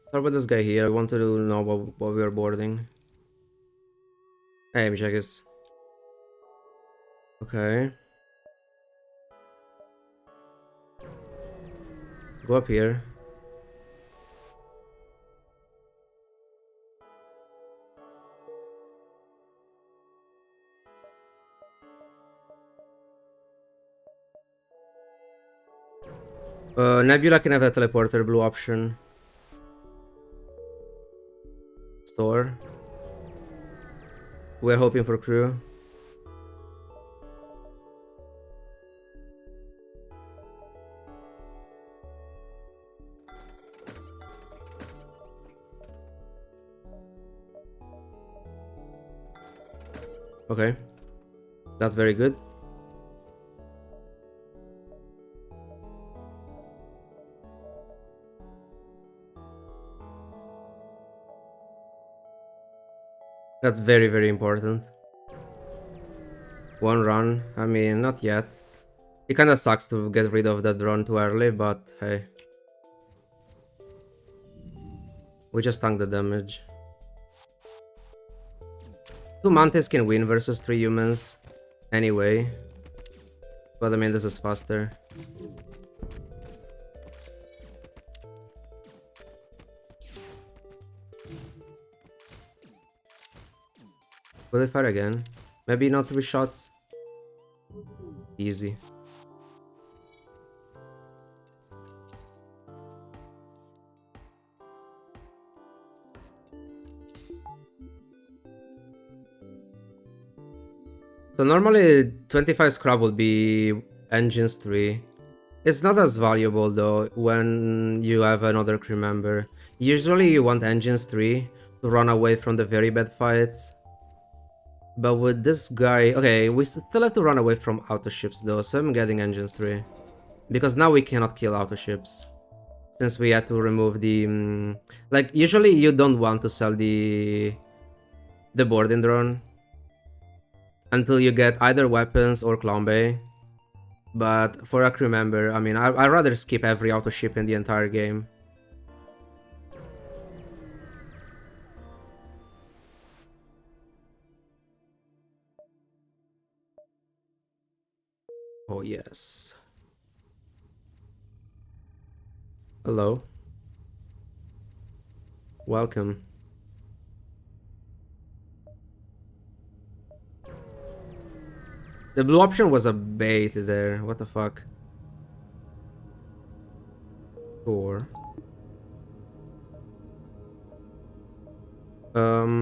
Start with this guy here. I want to know what we are boarding. Hey, let me check this. Okay. Go up here. Nebula can have a teleporter blue option. Store. We're hoping for crew. Okay. That's very good. That's very, very important. One run. I mean, not yet. It kinda sucks to get rid of that run too early, but hey. We just tanked the damage. 2 Mantis can win versus 3 humans. Anyway. But I mean, this is faster. Will they fire again? Maybe not 3 shots? Easy. So normally 25 scrap would be engines 3. It's not as valuable though when you have another crew member. Usually you want engines 3 to run away from the very bad fights. But with this guy, okay, we still have to run away from auto ships though, so I'm getting engines 3. Because now we cannot kill auto ships. Since we had to remove the... like, usually you don't want to sell the boarding drone until you get either weapons or clone bay. But for a crew member, I mean, I'd rather skip every auto ship in the entire game. Oh yes. Hello. Welcome. The blue option was a bait there. What the fuck? Sure.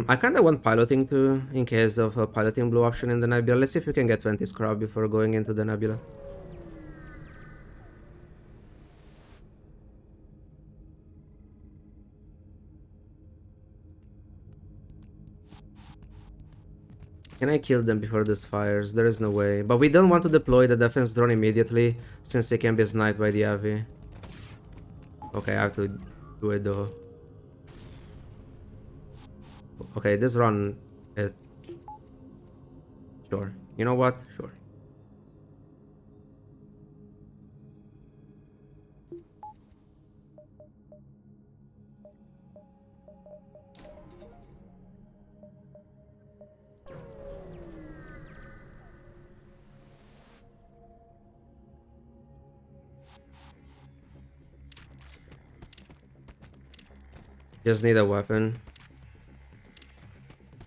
I kinda want piloting too, in case of a piloting blue option in the nebula. Let's see if we can get 20 scrap before going into the nebula. Can I kill them before this fires? There is no way. But we don't want to deploy the defense drone immediately, since it can be sniped by the AV. Okay, I have to do it though. Okay, this run is... sure. You know what? Sure. Just need a weapon.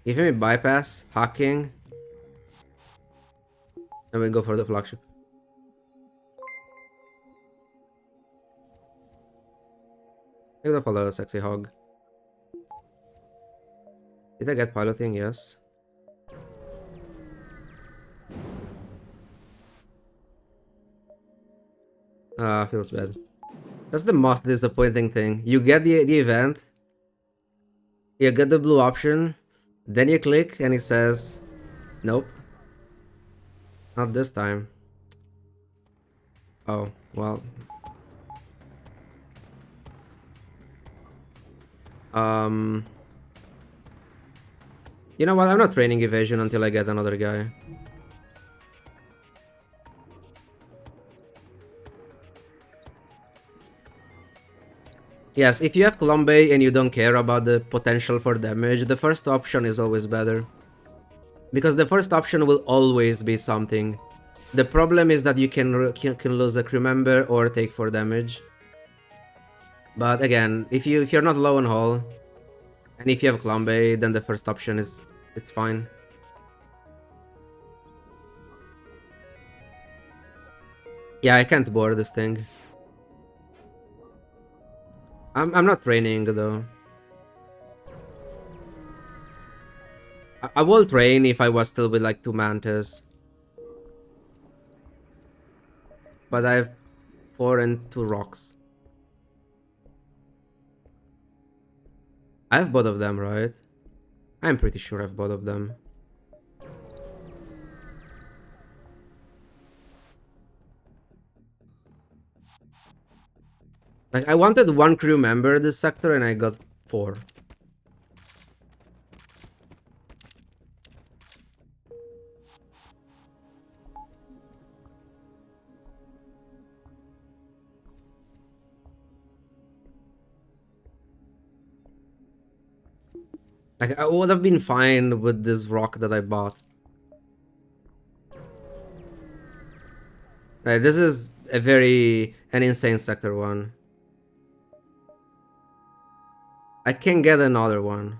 Give me bypass, hacking, and we go for the flagship. Take the follow, sexy hog. Did I get piloting? Yes. Feels bad. That's the most disappointing thing. You get the event, you get the blue option, then you click and it says, nope. Not this time. Oh, well. You know what? I'm not training evasion until I get another guy. Yes, if you have Klombe and you don't care about the potential for damage, the first option is always better. Because the first option will always be something. The problem is that you can lose a crew member or take 4 damage. But again, if you're not low on hull, and if you have Klombe, then the first option is it's fine. Yeah, I can't board this thing. I'm not training though. I will train if I was still with like 2 Mantis. But I have 4 and 2 rocks. I have both of them, right? I'm pretty sure I have both of them. Like, I wanted 1 crew member this sector and I got 4. Like, I would have been fine with this rock that I bought. Like, this is an insane sector 1. I can get another one.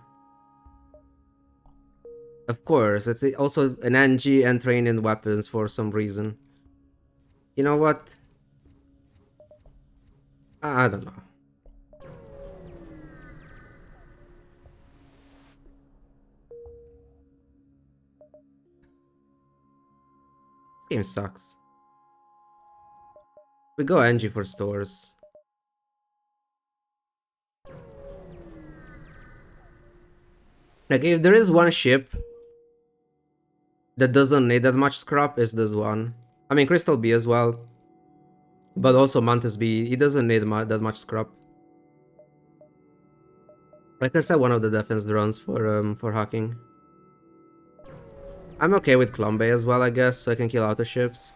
Of course, it's also an NG and trained in weapons for some reason. You know what? I don't know. This game sucks. We go NG for stores. Like, if there is one ship that doesn't need that much scrap, is this one. I mean, Crystal B as well. But also Mantis B, he doesn't need that much scrap. Like I said, one of the defense drones for hacking. I'm okay with Klombe as well, I guess, so I can kill auto ships.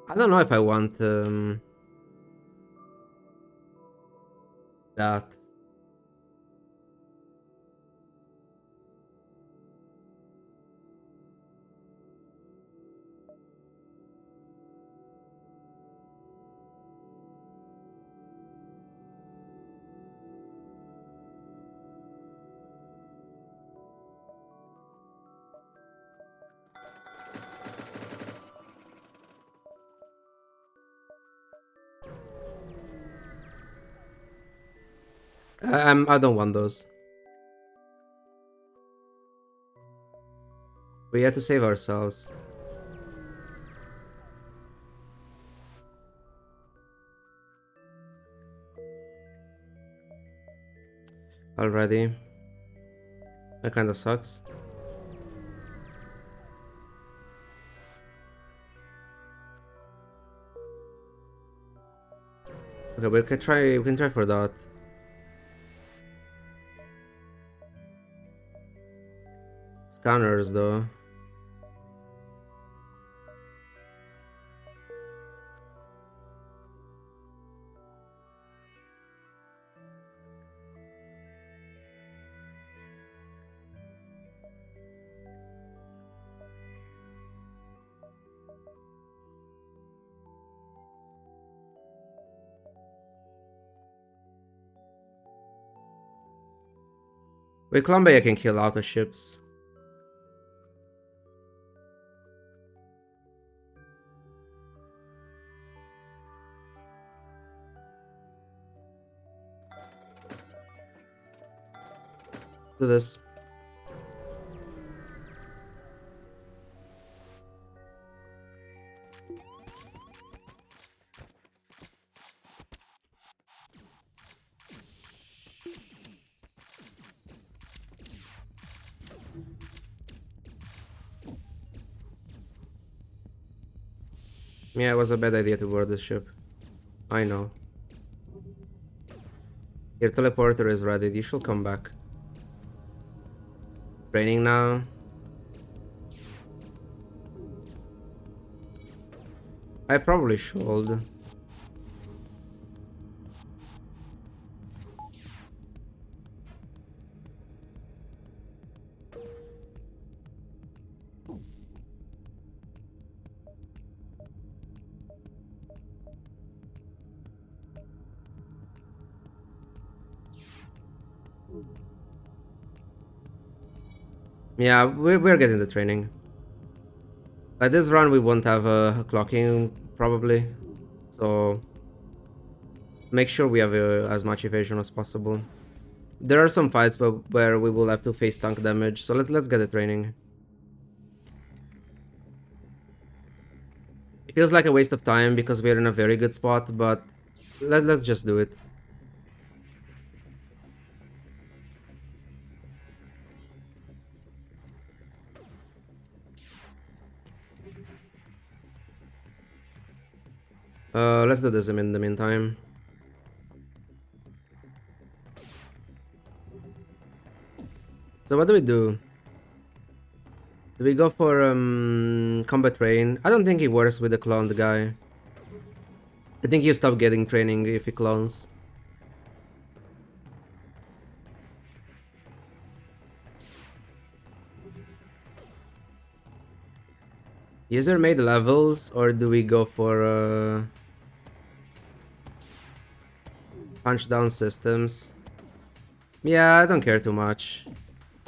I don't know if I want that. I don't want those. We have to save ourselves. Already. That kinda sucks. Okay, we can try for that. Scanners though. With Klombe I can kill auto ships. Do this. Yeah, it was a bad idea to board the ship. I know. Your teleporter is ready. You should come back. Training now. I probably should. Yeah, we're getting the training. Like this run, we won't have a clocking probably, so make sure we have as much evasion as possible. There are some fights where we will have to face tank damage, so let's get the training. It feels like a waste of time because we're in a very good spot, but let's just do it. Let's do this in the meantime. So what do we do? Do we go for combat train? I don't think he works with the cloned guy. I think you stop getting training if he clones. User made levels, or do we go for punch down systems? Yeah, I don't care too much.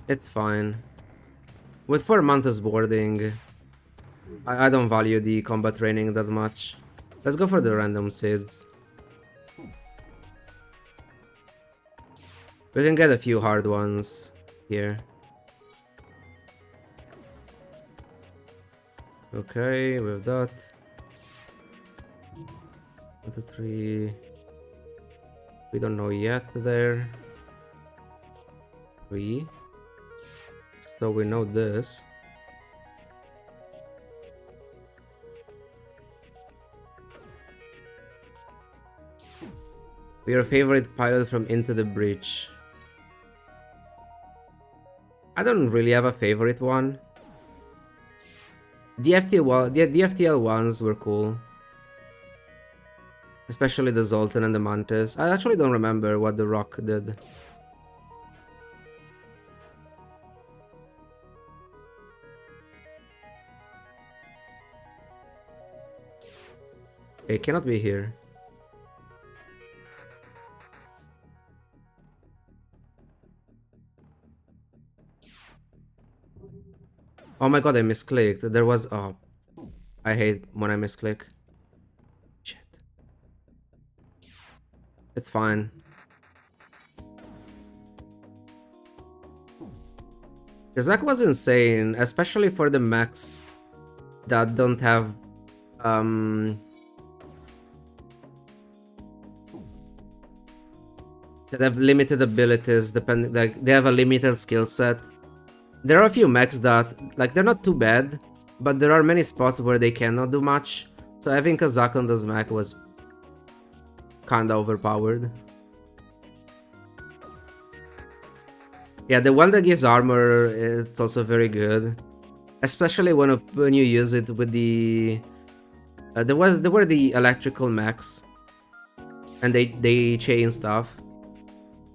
It's fine. With 4 Mantis boarding, I don't value the combat training that much. Let's go for the random seeds. We can get a few hard ones here. Okay, with that. 1, 2, 3. We don't know yet there. 3. So we know this. Your favorite pilot from Into the Breach. I don't really have a favorite one. The FTL ones were cool. Especially the Zoltan and the Mantis. I actually don't remember what the Rock did. It cannot be here. Oh my god, I misclicked. There was... Oh, I hate when I misclick. Shit. It's fine. The Zac was insane, especially for the mechs that don't have... that have limited abilities, depending... Like, they have a limited skill set. There are a few mechs that, like, they're not too bad, but there are many spots where they cannot do much. So having a Zac on this mech was kinda overpowered. Yeah, the one that gives armor, it's also very good. Especially when you use it with the... there were the electrical mechs. And they chain stuff.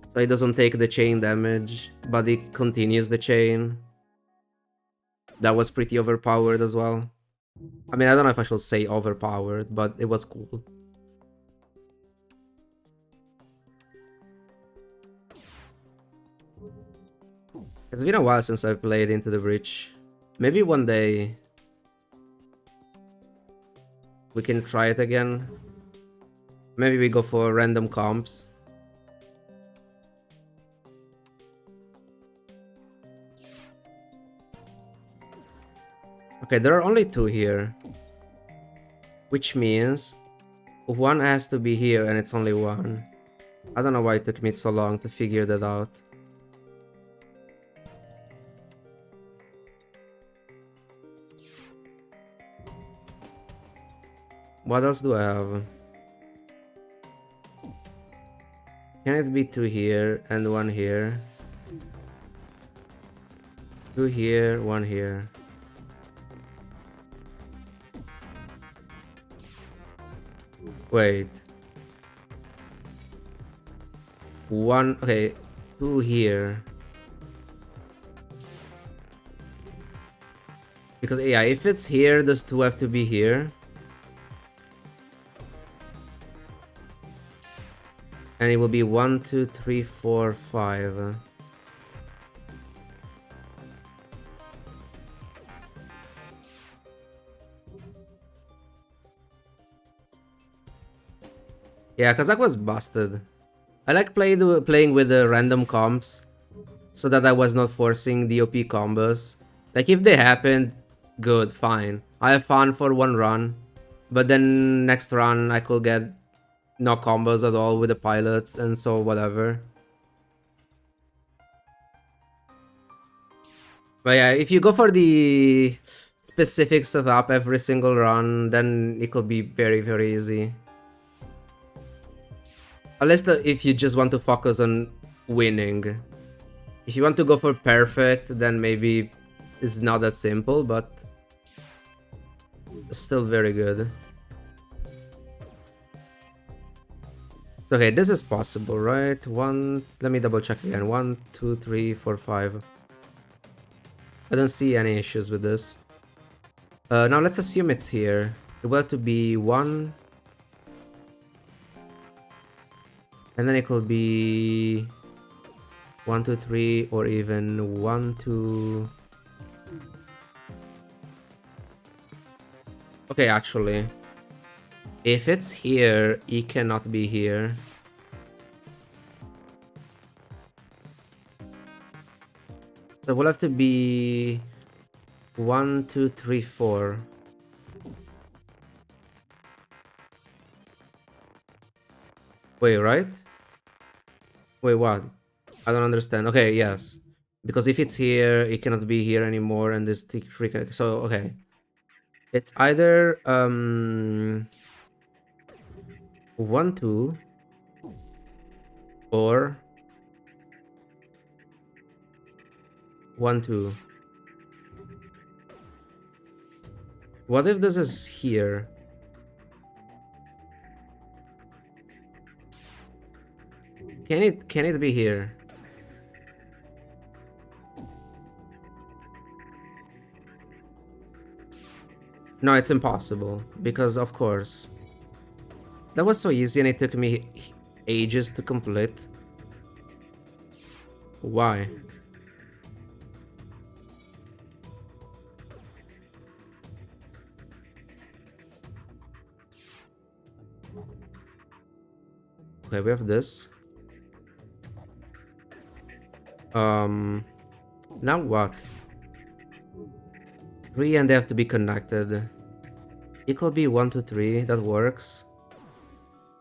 So it doesn't take the chain damage, but it continues the chain. That was pretty overpowered as well. I mean, I don't know if I should say overpowered, but it was cool. It's been a while since I've played Into the Breach. Maybe one day we can try it again. Maybe we go for random comps. Okay, there are only 2 here. Which means one has to be here and it's only 1. I don't know why it took me so long to figure that out. What else do I have? Can it be 2 here and 1 here? 2 here, 1 here. Wait. 1, okay, 2 here. Because, yeah, if it's here, those 2 have to be here. And it will be 1, 2, 3, 4, 5. Yeah, Kazakh was busted. I like playing with the random comps so that I was not forcing DOP combos. Like, if they happened, good, fine. I have fun for one run, but then next run I could get no combos at all with the pilots, and so whatever. But yeah, if you go for the specific setup every single run, then it could be very, very easy. Unless if you just want to focus on winning. If you want to go for perfect, then maybe it's not that simple, but still very good. So, okay, this is possible, right? Let me double check again. 1, 2, 3, 4, 5. I don't see any issues with this. Now let's assume it's here. It will have to be 1. And then it could be 1, 2, 3, or even 1, 2. Okay, actually, if it's here, it cannot be here. So we'll have to be 1, 2, 3, 4. Wait, right? Wait, what? I don't understand. Okay, yes. Because if it's here, it cannot be here anymore, and this freaking... So, okay. It's either 1, 2, or 1, 2. What if this is here? Can it be here? No, it's impossible, because of course. That was so easy and it took me ages to complete. Why? Okay, we have this. Now what? 3 and they have to be connected. It could be 1, 2, 3, that works.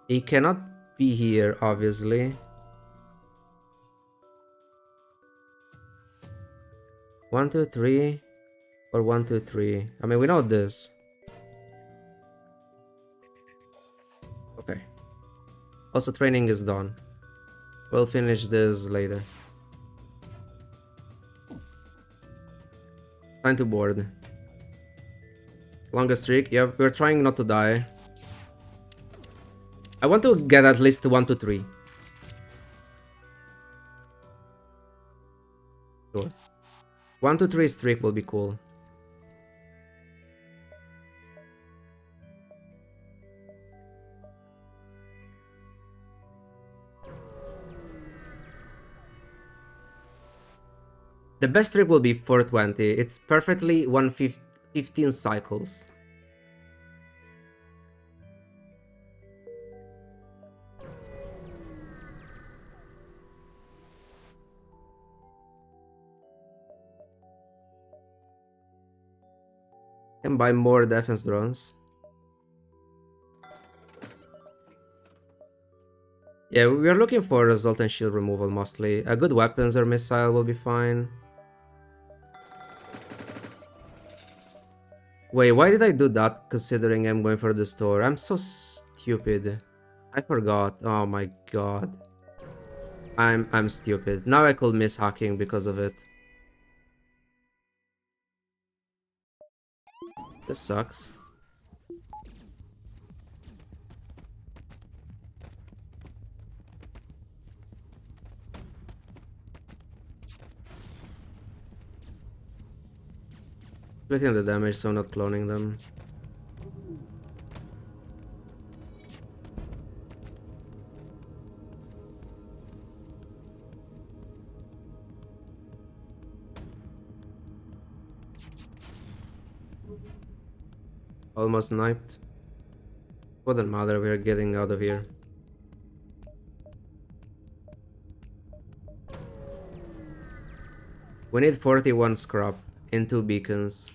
It cannot be here, obviously. 1, 2, 3, or 1, 2, 3. I mean, we know this. Okay. Also, training is done. We'll finish this later. Time to board. Longest streak. Yep, we're trying not to die. I want to get at least 1 to 3. Sure. 1 to 3 streak will be cool. The best streak will be 420. It's perfectly 115 cycles. Can buy more defense drones. Yeah, we are looking for result and shield removal mostly. A good weapons or missile will be fine. Wait, why did I do that considering I'm going for the store? I'm so stupid. I forgot. Oh my god. I'm stupid. Now I could miss hacking because of it. This sucks. Splitting the damage, so not cloning them. Almost sniped. Wouldn't matter, we're getting out of here. We need 41 scrap and 2 beacons.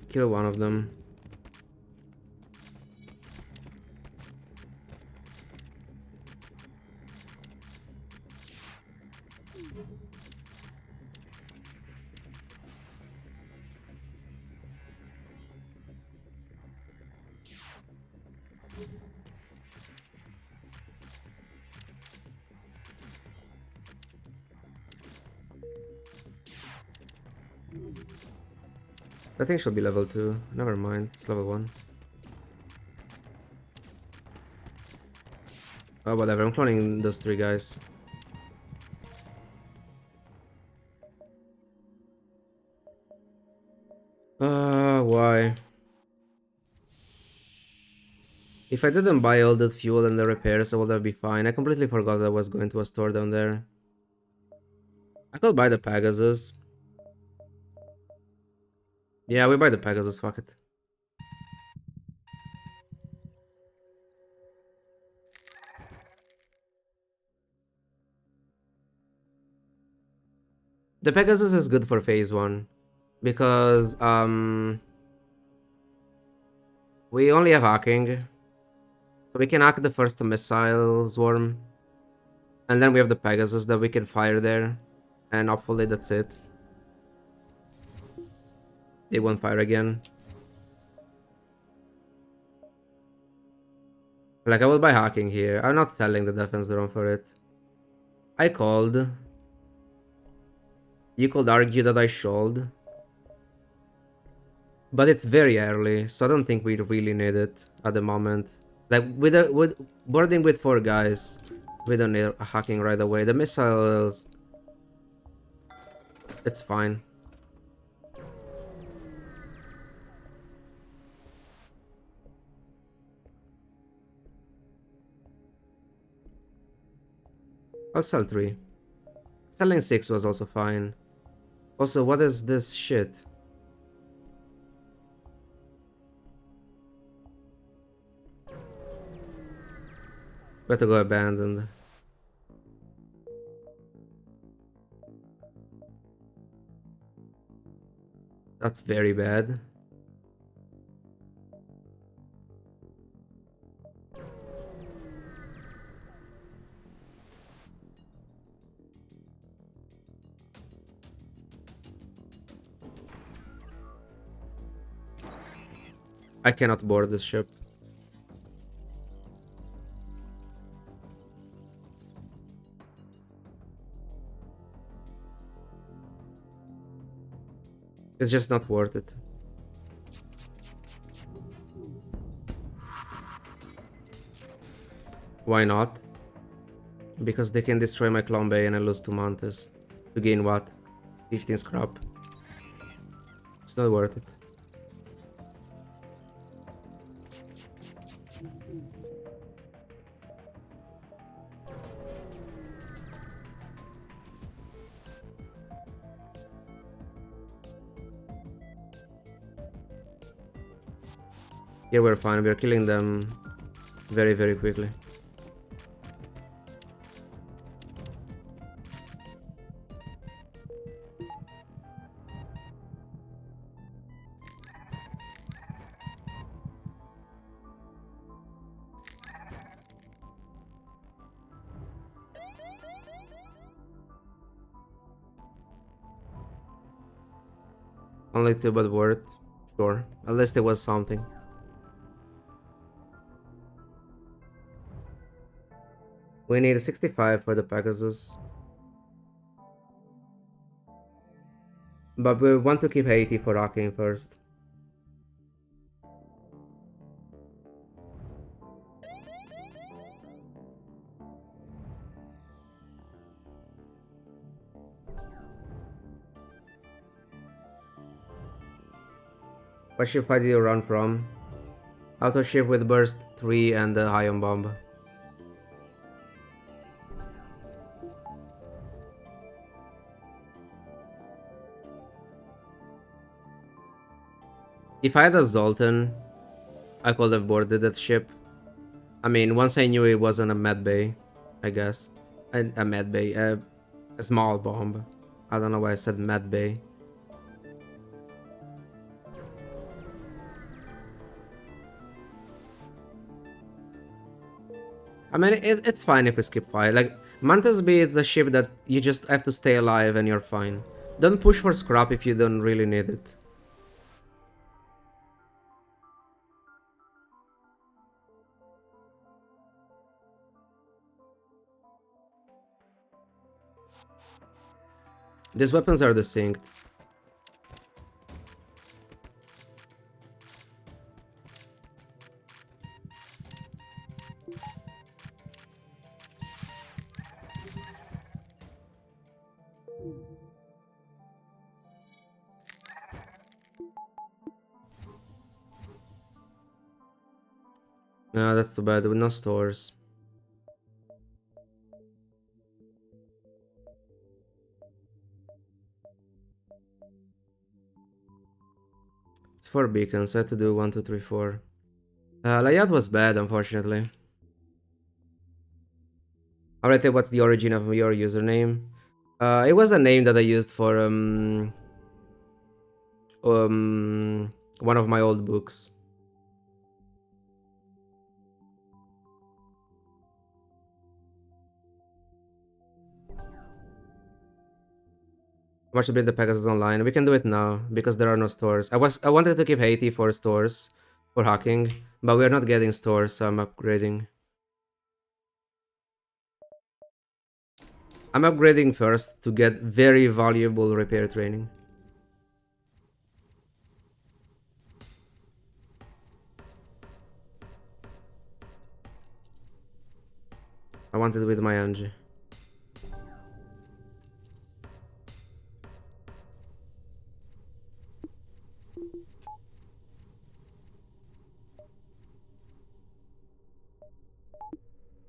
Kill one of them. That thing should be level 2. Never mind, it's level 1. Oh, whatever, I'm cloning those 3 guys. Why? If I didn't buy all that fuel and the repairs, I would have been fine. I completely forgot I was going to a store down there. I could buy the Pegasus. Yeah, we buy the Pegasus, fuck it. The Pegasus is good for phase 1. Because, we only have hacking. So we can hack the first missile swarm. And then we have the Pegasus that we can fire there. And hopefully that's it. They won't fire again. Like, I will buy hacking here. I'm not telling the defense drone for it. I called. You could argue that I should. But it's very early, so I don't think we really need it at the moment. Like, with boarding with 4 guys, we don't need hacking right away. The missiles... It's fine. I'll sell 3. Selling 6 was also fine. Also, what is this shit? Better go abandoned. That's very bad. I cannot board this ship. It's just not worth it. Why not? Because they can destroy my clone bay and I lose to Mantis. To gain what? 15 scrap. It's not worth it. Yeah, we're fine. We're killing them very, very quickly. Only two but worth. Sure. At least it was something. We need 65 for the Pegasus. But we want to keep 80 for rocking first. What ship did you run from? Auto ship with burst 3 and the ion bomb. If I had a Zoltan, I could have boarded that ship. I mean, once I knew it wasn't a med bay, I guess. A med bay, a small bomb. I don't know why I said med bay. I mean, it's fine if we skip fight. Like, Mantis B is a ship that you just have to stay alive and you're fine. Don't push for scrap if you don't really need it. These weapons are desynced. No, that's too bad, with no stores. It's 4 beacons, I had to do 1, 2, 3, 4. Layout was bad, unfortunately. Alright, what's the origin of your username? It was a name that I used for one of my old books. How much to bring the packages online? We can do it now because there are no stores. I wanted to keep 80 for stores for hacking, but we're not getting stores, so I'm upgrading. I'm upgrading first to get very valuable repair training. I want it with my Angie.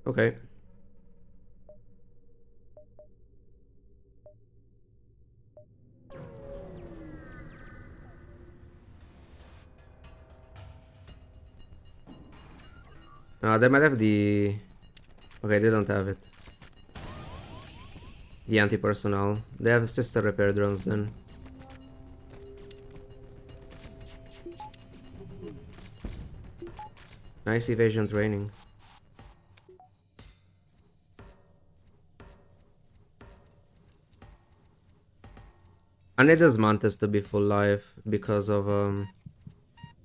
Okay. They might have the... Okay, they don't have it. The anti-personnel. They have sister repair drones then. Nice evasion training. I need this Mantis to be full life because of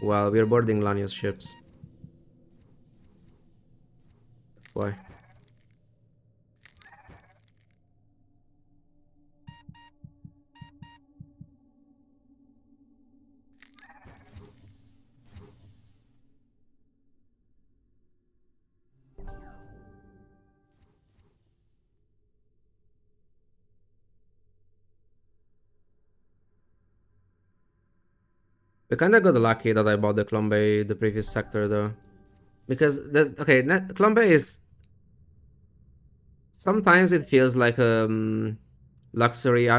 well, we're boarding Lanius ships. Why? We kinda got lucky that I bought the Clombe the previous sector though. Because Clombe is... Sometimes it feels like a luxury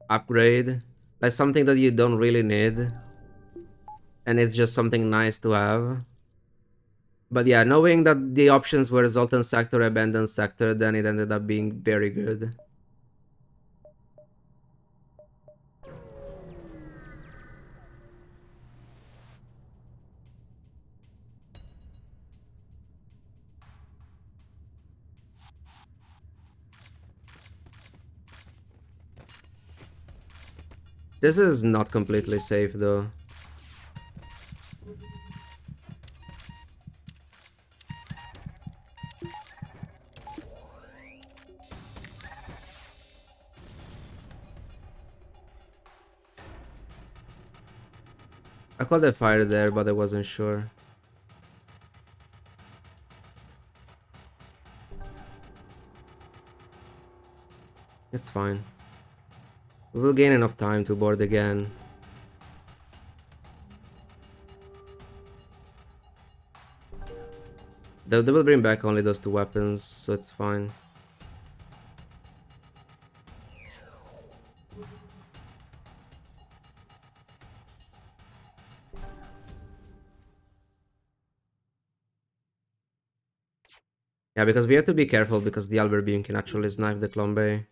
upgrade. Like something that you don't really need. And it's just something nice to have. But yeah, knowing that the options were Zoltan Sector, Abandoned Sector, then it ended up being very good. This is not completely safe though. I called a fire there, but I wasn't sure. It's fine. We will gain enough time to board again. They will bring back only those two weapons, so it's fine. Yeah, because we have to be careful because the Albert Beam can actually snipe the Clombe.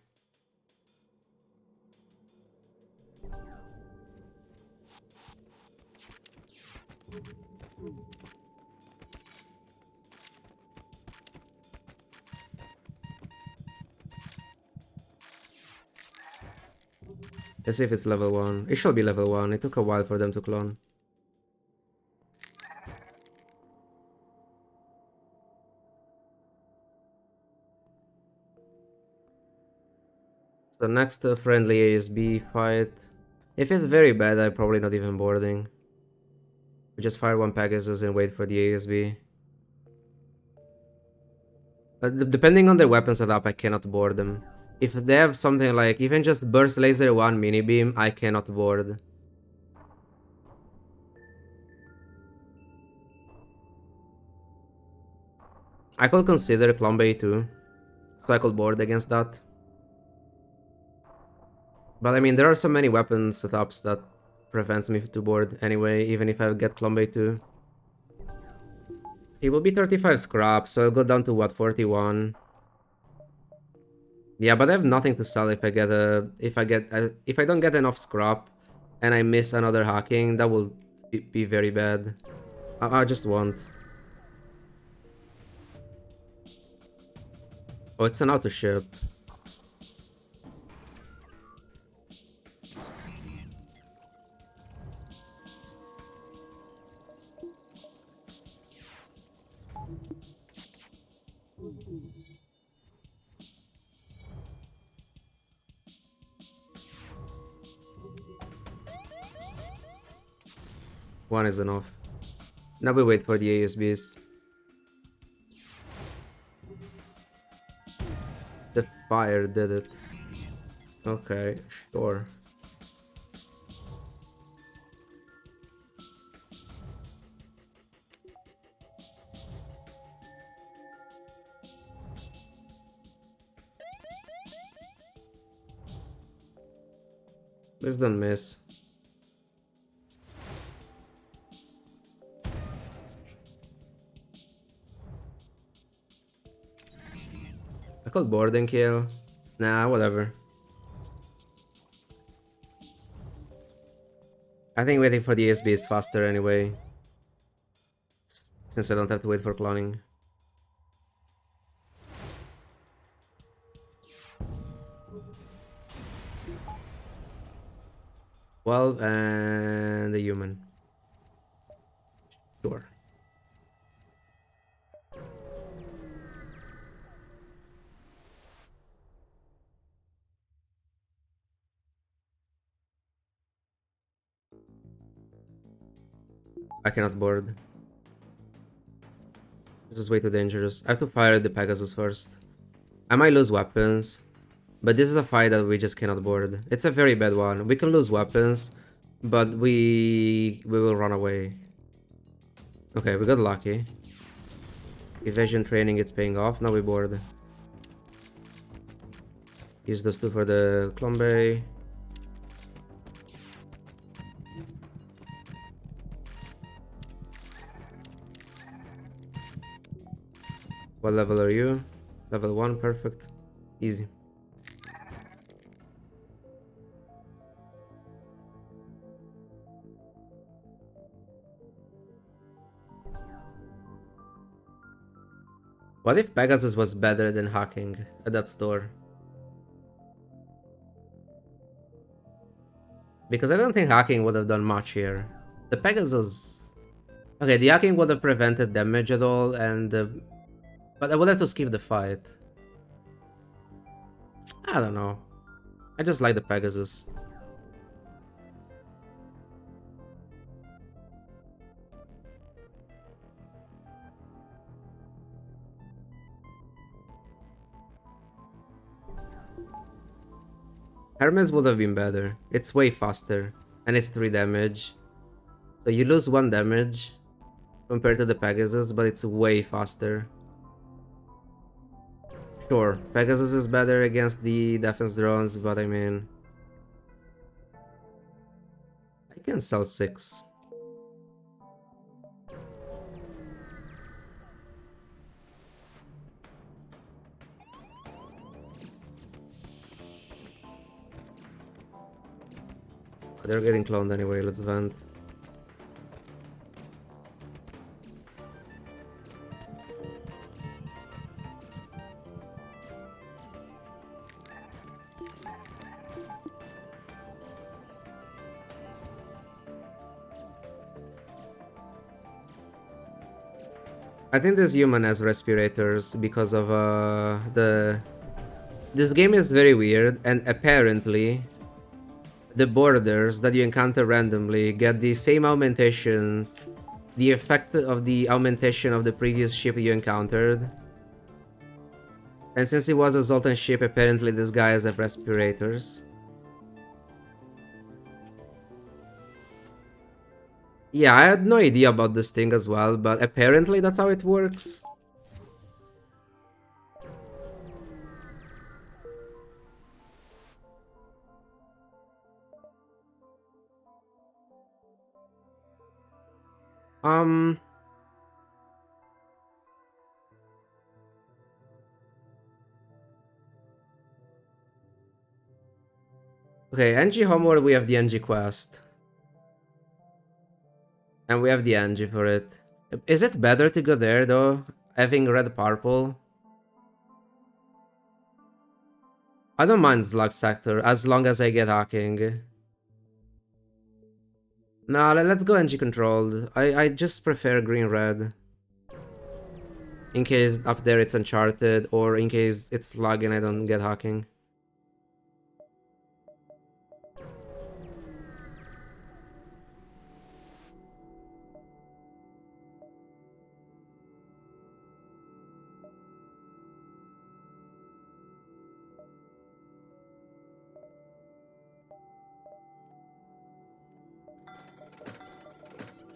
Let's see if it's level 1. It should be level 1. It took a while for them to clone. So next friendly ASB fight. If it's very bad, I'm probably not even boarding. We just fire one Pegasus and wait for the ASB. Depending on their weapon setup, I cannot board them. If they have something like even just Burst Laser 1 mini beam, I cannot board. I could consider Clombe too, so I could board against that. But I mean, there are so many weapon setups that prevents me to board anyway, even if I get Clombe too. It will be 35 scrap, so I'll go down to what, 41. Yeah, but I have nothing to sell if I get if I don't get enough scrap and I miss another hacking, that will be very bad. I just want. Oh, it's an auto ship. One is enough. Now we wait for the ASBs. The fire did it. Okay, sure. Please don't miss. I called board and kill. Nah, whatever. I think waiting for the ASB is faster anyway. Since I don't have to wait for cloning. Well, and the human. Sure. I cannot board. This is way too dangerous. I have to fire the Pegasus first. I might lose weapons, but this is a fight that we just cannot board. It's a very bad one. We can lose weapons, but we will run away. Okay, we got lucky. Evasion training is paying off. Now we board. Use those two for the Clombe. What level are you? Level 1, perfect. Easy. What if Pegasus was better than hacking at that store? Because I don't think hacking would have done much here. The Pegasus... Okay, the hacking would have prevented damage at all, and... but I would have to skip the fight. I don't know. I just like the Pegasus. Hermes would have been better. It's way faster. And it's 3 damage. So you lose 1 damage compared to the Pegasus, but it's way faster. Sure, Pegasus is better against the defense drones, but I mean... I can sell 6. They're getting cloned anyway, let's vent. I think this human has respirators because of the... This game is very weird, and apparently the borders that you encounter randomly get the same augmentations, the effect of the augmentation of the previous ship you encountered. And since it was a Zoltan ship, apparently this guy has respirators. Yeah, I had no idea about this thing as well, but apparently that's how it works. Okay, NG Homeworld, we have the NG quest. And we have the NG for it. Is it better to go there though? Having red purple? I don't mind Slug Sector as long as I get hacking. Nah, let's go NG controlled. I just prefer green red. In case up there it's uncharted, or in case it's slug and I don't get hacking.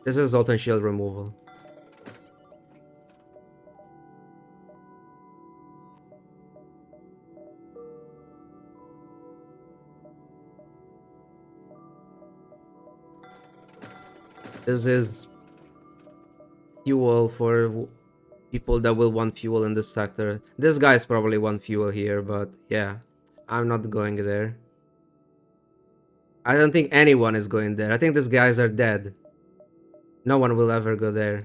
This is Zoltan shield removal. This is fuel for people that will want fuel in this sector. This guy's probably want fuel here, but yeah, I'm not going there. I don't think anyone is going there. I think these guys are dead. No one will ever go there.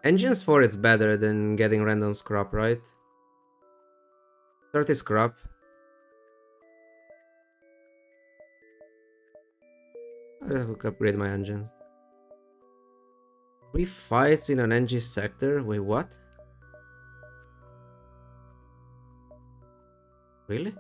Engines 4 is better than getting random scrap, right? 30 scrap. I'll upgrade my engines. 3 fights in an NG sector? Wait, what? Really?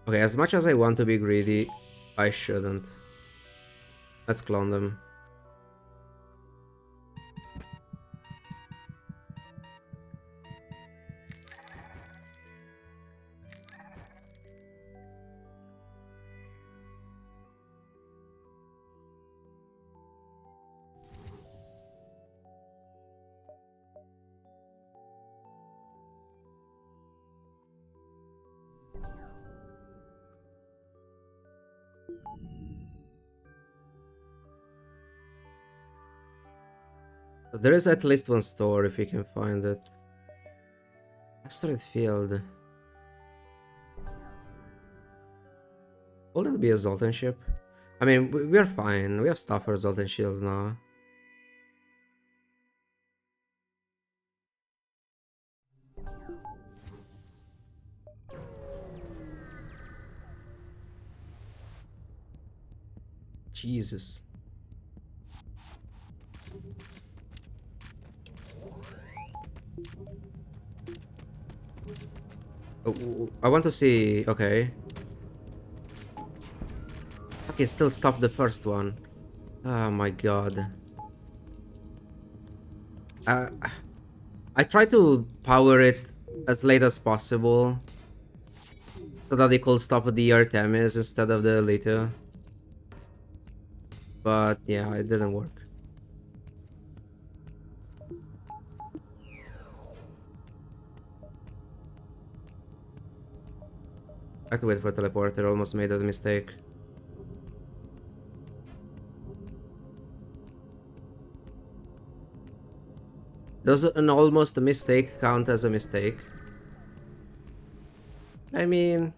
Okay, as much as I want to be greedy, I shouldn't. Let's clone them. There is at least one store if you can find it. Asteroid Field. Will that be a Zoltan ship? I mean, we're fine. We have stuff for Zoltan shields now. Jesus. Oh, I want to see. Okay. Okay, still stop the first one. Oh my god. Uh, I try to power it as late as possible so that it could stop the Artemis instead of the Leto. But yeah, it didn't work. I had to wait for a teleporter, almost made that mistake. Does an almost mistake count as a mistake? I mean...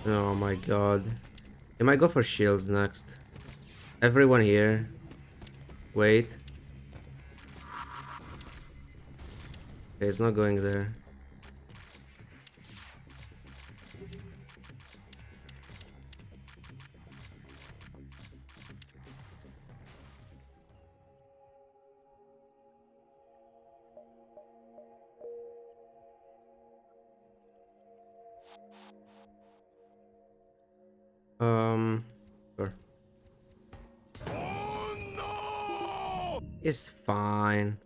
Oh my god. I might go for shields next. Everyone here. Wait. Okay, it's not going there. Sure. Oh, no! It's fine.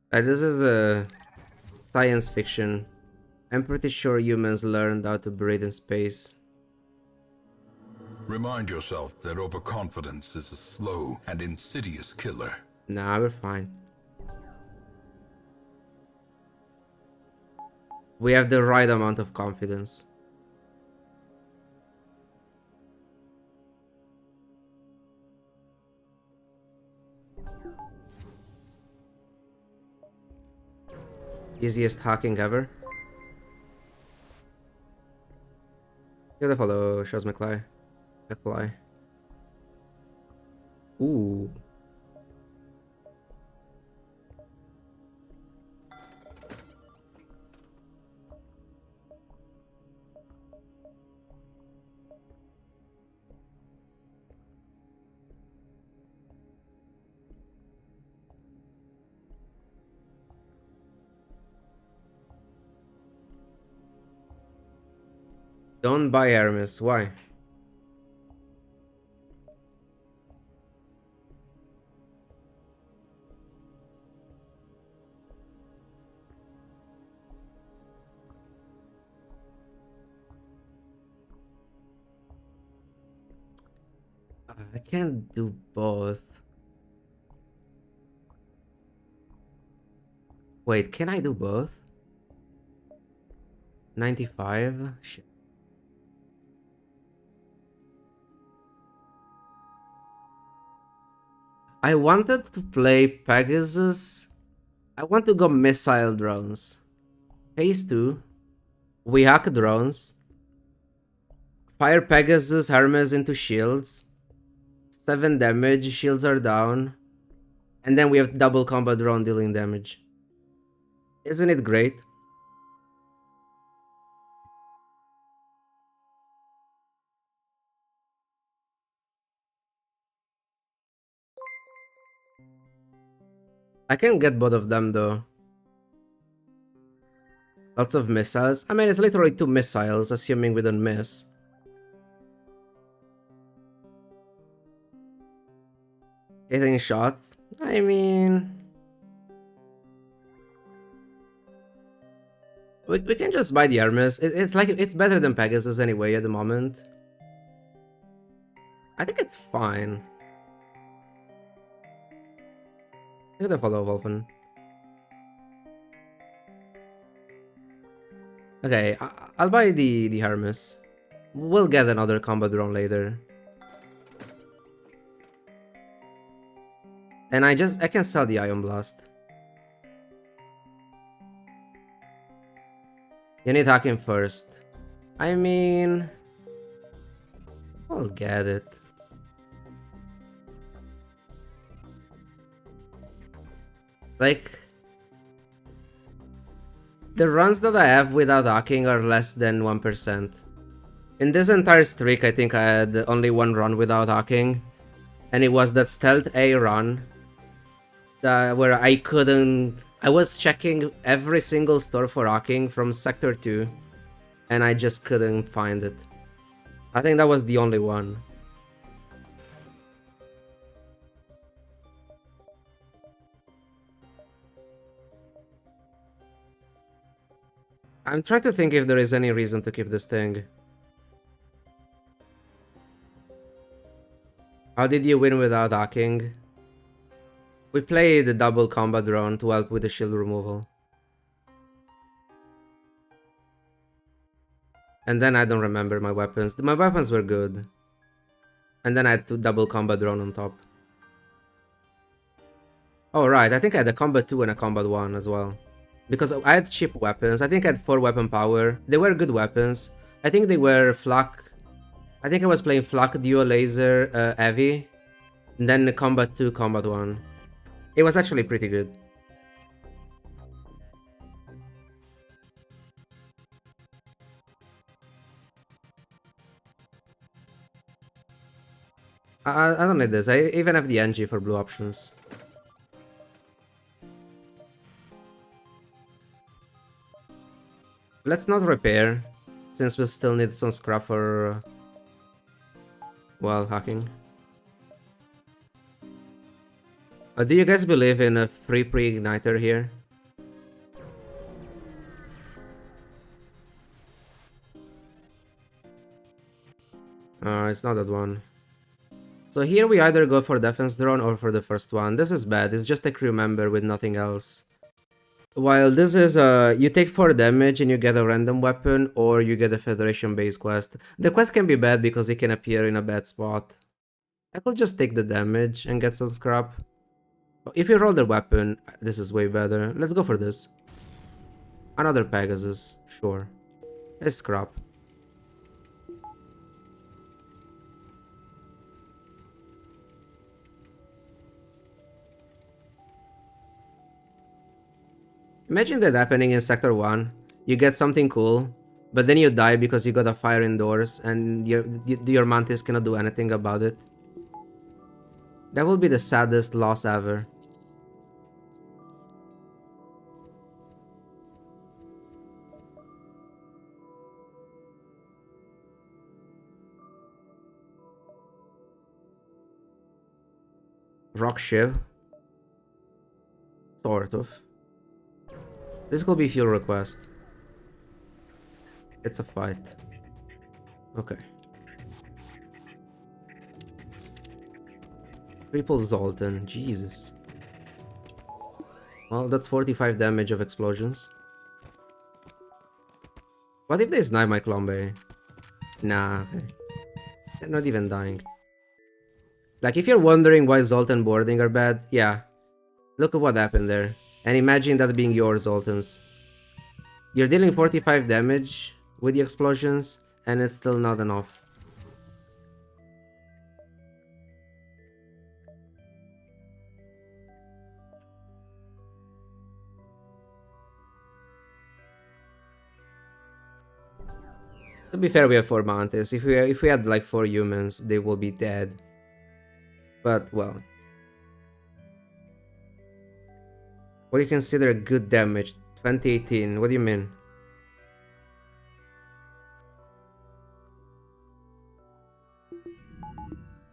This is a science fiction. I'm pretty sure humans learned how to breathe in space. Remind yourself that overconfidence is a slow and insidious killer. Nah, we're fine. We have the right amount of confidence. Easiest hacking ever. You're the follow, shows McFly. McFly. Ooh. Don't buy Hermes. Why? I can't do both. Wait, can I do both? 95? Shit. I wanted to play Pegasus. I want to go missile drones. Phase 2. We hack drones. Fire Pegasus Hermes into shields. 7 damage, shields are down. And then we have double combat drone dealing damage. Isn't it great? I can get both of them though. Lots of missiles. I mean, it's literally 2 missiles, assuming we don't miss. Hitting shots? I mean... We can just buy the Hermes. It's like, it's better than Pegasus anyway at the moment. I think it's fine. Look at the follow Wolfen. Okay, I'll buy the Hermes. We'll get another combat drone later. And I can sell the Ion Blast. You need hacking first. I mean... I'll get it. Like... The runs that I have without hacking are less than 1%. In this entire streak, I think I had only one run without hacking. And it was that Stealth A run. Where I couldn't... I was checking every single store for hacking from Sector 2. And I just couldn't find it. I think that was the only one. I'm trying to think if there is any reason to keep this thing. How did you win without hacking? We played the double combat drone to help with the shield removal. And then I don't remember my weapons. My weapons were good. And then I had two double combat drone on top. Oh right, I think I had a combat 2 and a combat 1 as well. Because I had cheap weapons. I think I had 4 weapon power. They were good weapons. I think they were flak. I think I was playing flak, dual laser, heavy. And then the combat 2, combat 1. It was actually pretty good. I don't need this. I even have the NG for blue options. Let's not repair, since we still need some scrap for... well, hacking. Do you guys believe in a free pre-igniter here? It's not that one. So here we either go for defense drone or for the first one. This is bad. It's just a crew member with nothing else. While this is you take 4 damage and you get a random weapon, or you get a Federation base quest. The quest can be bad because it can appear in a bad spot. I could just take the damage and get some scrap. If you roll the weapon, this is way better. Let's go for this. Another Pegasus, sure. It's scrap. Imagine that happening in Sector 1. You get something cool, but then you die because you got a fire indoors and your Mantis cannot do anything about it. That will be the saddest loss ever. Rock ship? Sort of. This could be fuel request. It's a fight. Okay. Triple Zoltan, Jesus. Well, that's 45 damage of explosions. What if they snipe my Clombe? Nah, okay. They're not even dying. Like, if you're wondering why Zoltan boarding are bad, yeah. Look at what happened there. And imagine that being your Zoltans. You're dealing 45 damage with the explosions, and it's still not enough. To be fair, we have 4 Mantis. If we had like 4 humans, they will be dead. But, well. What do you consider good damage? 2018, what do you mean?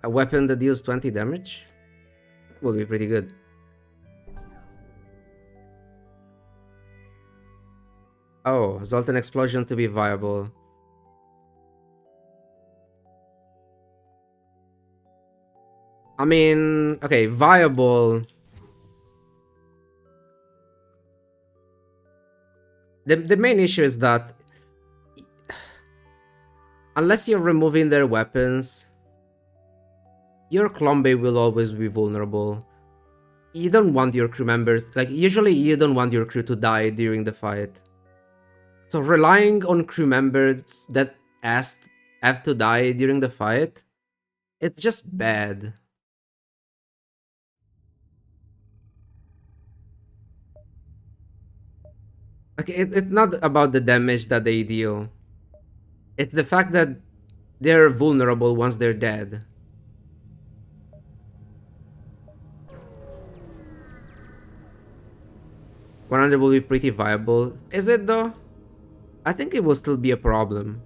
A weapon that deals 20 damage? Will be pretty good. Oh, Zoltan Explosion to be viable. I mean, okay, viable. The main issue is that unless you're removing their weapons, your Klombe will always be vulnerable. You don't want your crew members, like, usually you don't want your crew to die during the fight. So relying on crew members that have to die during the fight, it's just bad. Like, it's not about the damage that they deal. It's the fact that they're vulnerable once they're dead. 100 will be pretty viable. Is it though? I think it will still be a problem.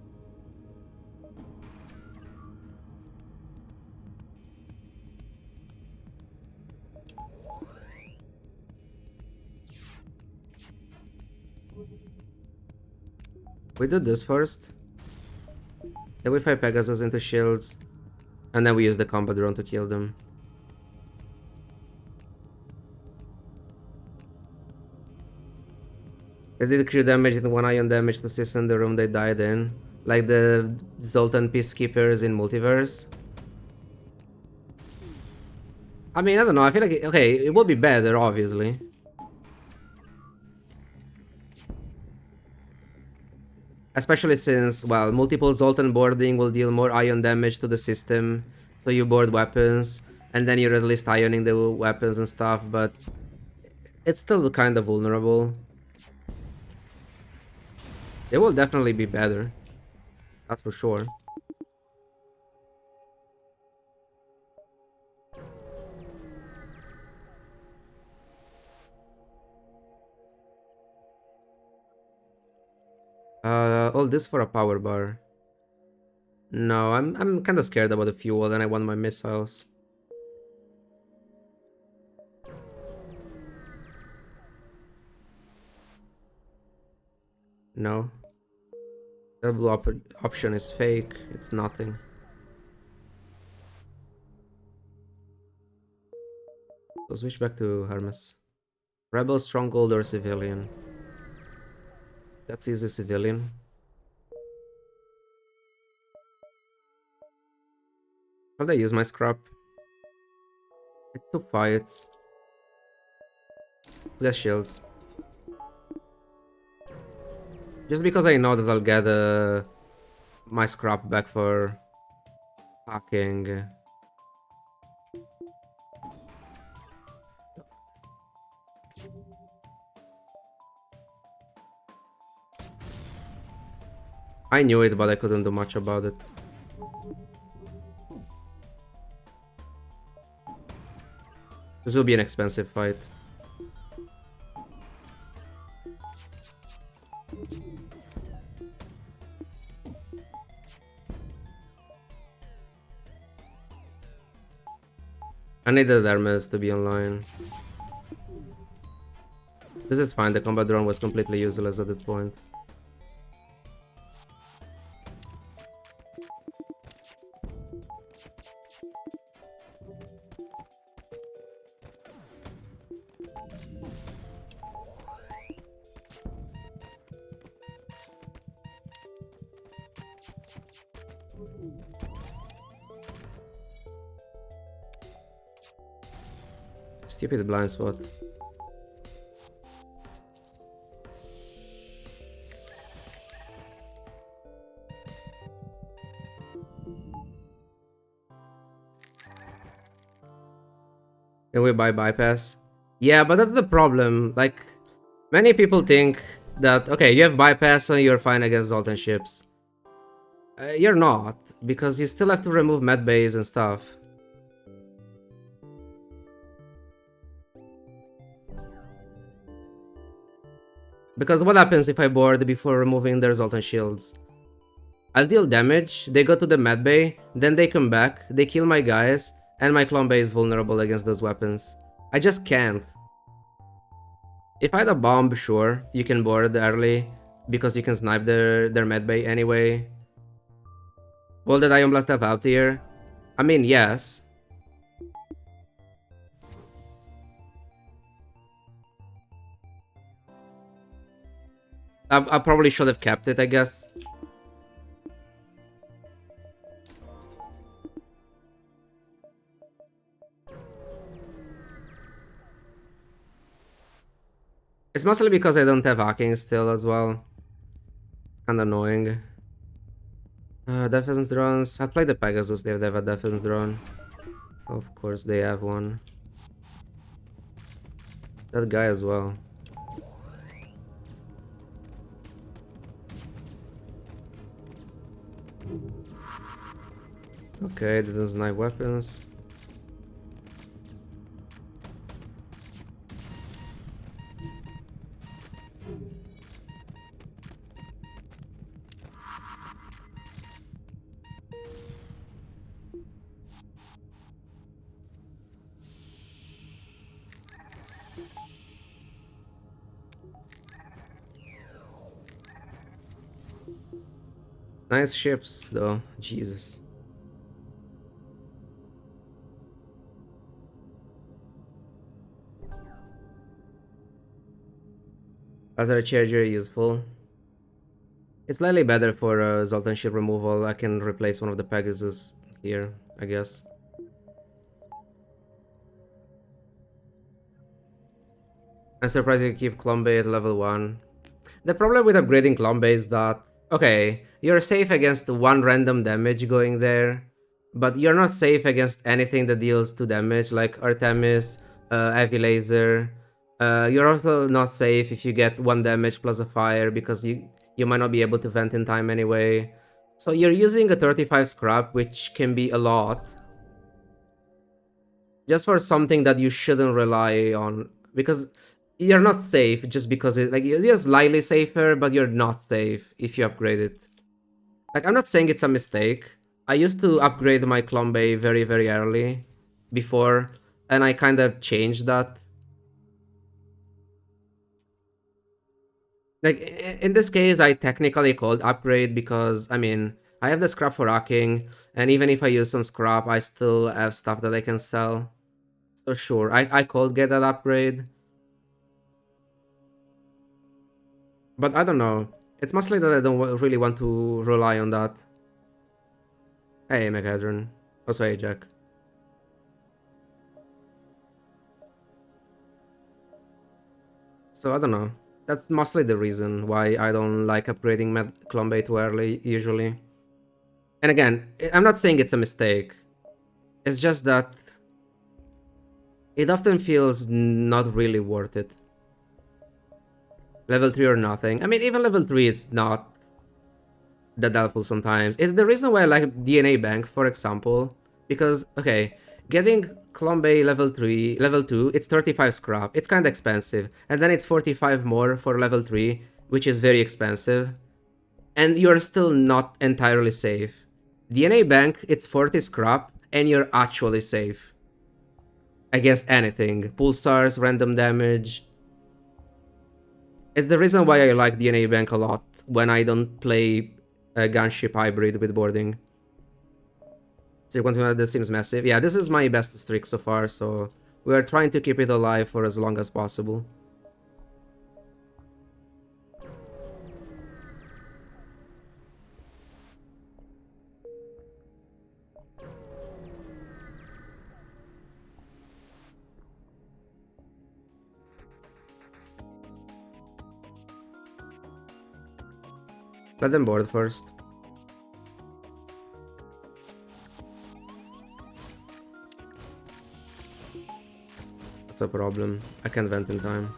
We do this first. Then we fight Pegasus into shields. And then we use the combat drone to kill them. They did crew damage and 1 ion damage to assist in the room they died in. Like the Zoltan Peacekeepers in Multiverse. I mean, I don't know, I feel like, okay, it would be better, obviously. Especially since, well, multiple Zoltan boarding will deal more ion damage to the system. So you board weapons, and then you're at least ioning the weapons and stuff, but it's still kind of vulnerable. They will definitely be better. That's for sure. All this for a power bar. No, I'm kind of scared about the fuel, and I want my missiles. No. The blue option is fake. It's nothing. So switch back to Hermes. Rebel, Stronghold, or Civilian? That's easy, Civilian. How I use my scrap? It's 2 fights. Let's get shields. Just because I know that I'll get my scrap back for hacking. I knew it, but I couldn't do much about it. This will be an expensive fight. I needed Hermes to be online. This is fine, the combat drone was completely useless at this point. Stupid blind spot. Can we buy bypass? Yeah, but that's the problem. Like, many people think that, okay, you have bypass so you're fine against Zoltan ships. You're not, because you still have to remove med bays and stuff. Because what happens if I board before removing their Zoltan shields? I'll deal damage, they go to the med bay, then they come back, they kill my guys, And my clone base is vulnerable against those weapons. I just can't. If I had a bomb, sure, you can board early, because you can snipe their medbay anyway. Will the Ion Blast have out here? I mean, yes. I probably should have kept it, I guess. It's mostly because I don't have hacking still as well. It's kinda annoying. Defense drones. I played the Pegasus, they have a defense drone. Of course they have one. That guy as well. Okay, didn't snipe weapons. Nice ships though, Jesus. Laser charger useful. It's slightly better for Zoltan ship removal. I can replace one of the Pegasus here, I guess. I'm surprised you keep Klombe at level 1. The problem with upgrading Klombe is that, okay, you're safe against one random damage going there, but you're not safe against anything that deals 2 damage, like Artemis, Heavy Laser. You're also not safe if you get 1 damage plus a fire, because you might not be able to vent in time anyway. So you're using a 35 scrap, which can be a lot, just for something that you shouldn't rely on, because you're not safe just because you're slightly safer, but you're not safe if you upgrade it. Like, I'm not saying it's a mistake. I used to upgrade my Klombe very, very early before, and I kind of changed that. Like, in this case, I technically called upgrade because, I mean, I have the scrap for hacking, and even if I use some scrap, I still have stuff that I can sell. So sure, I could get that upgrade. But I don't know. It's mostly that I don't really want to rely on that. Hey, Mechadron. Also, hey, Jack. So I don't know. That's mostly the reason why I don't like upgrading Klombe too early, usually. And again, I'm not saying it's a mistake. It's just that it often feels not really worth it. Level 3 or nothing. I mean, even level 3 is not that helpful sometimes. It's the reason why I like DNA Bank, for example. Because, okay, getting Klombe level 3, level 2, it's 35 scrap. It's kind of expensive. And then it's 45 more for level 3, which is very expensive. And you're still not entirely safe. DNA Bank, it's 40 scrap, and you're actually safe against anything. Pulsars, random damage. It's the reason why I like DNA Bank a lot when I don't play a gunship hybrid with boarding. So this seems massive. Yeah, this is my best streak so far, so we are trying to keep it alive for as long as possible. Let them board first. That's a problem. I can't vent in time.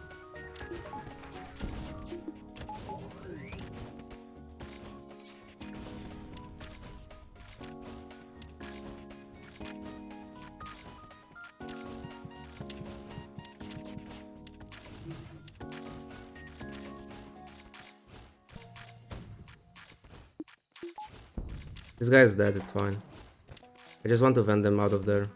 This guy is dead, it's fine. I just want to vent them out of there.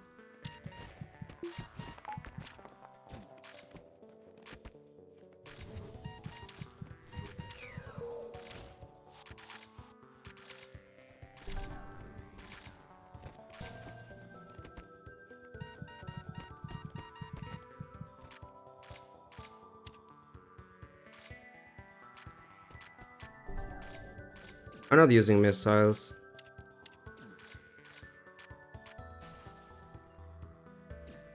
I'm not using missiles.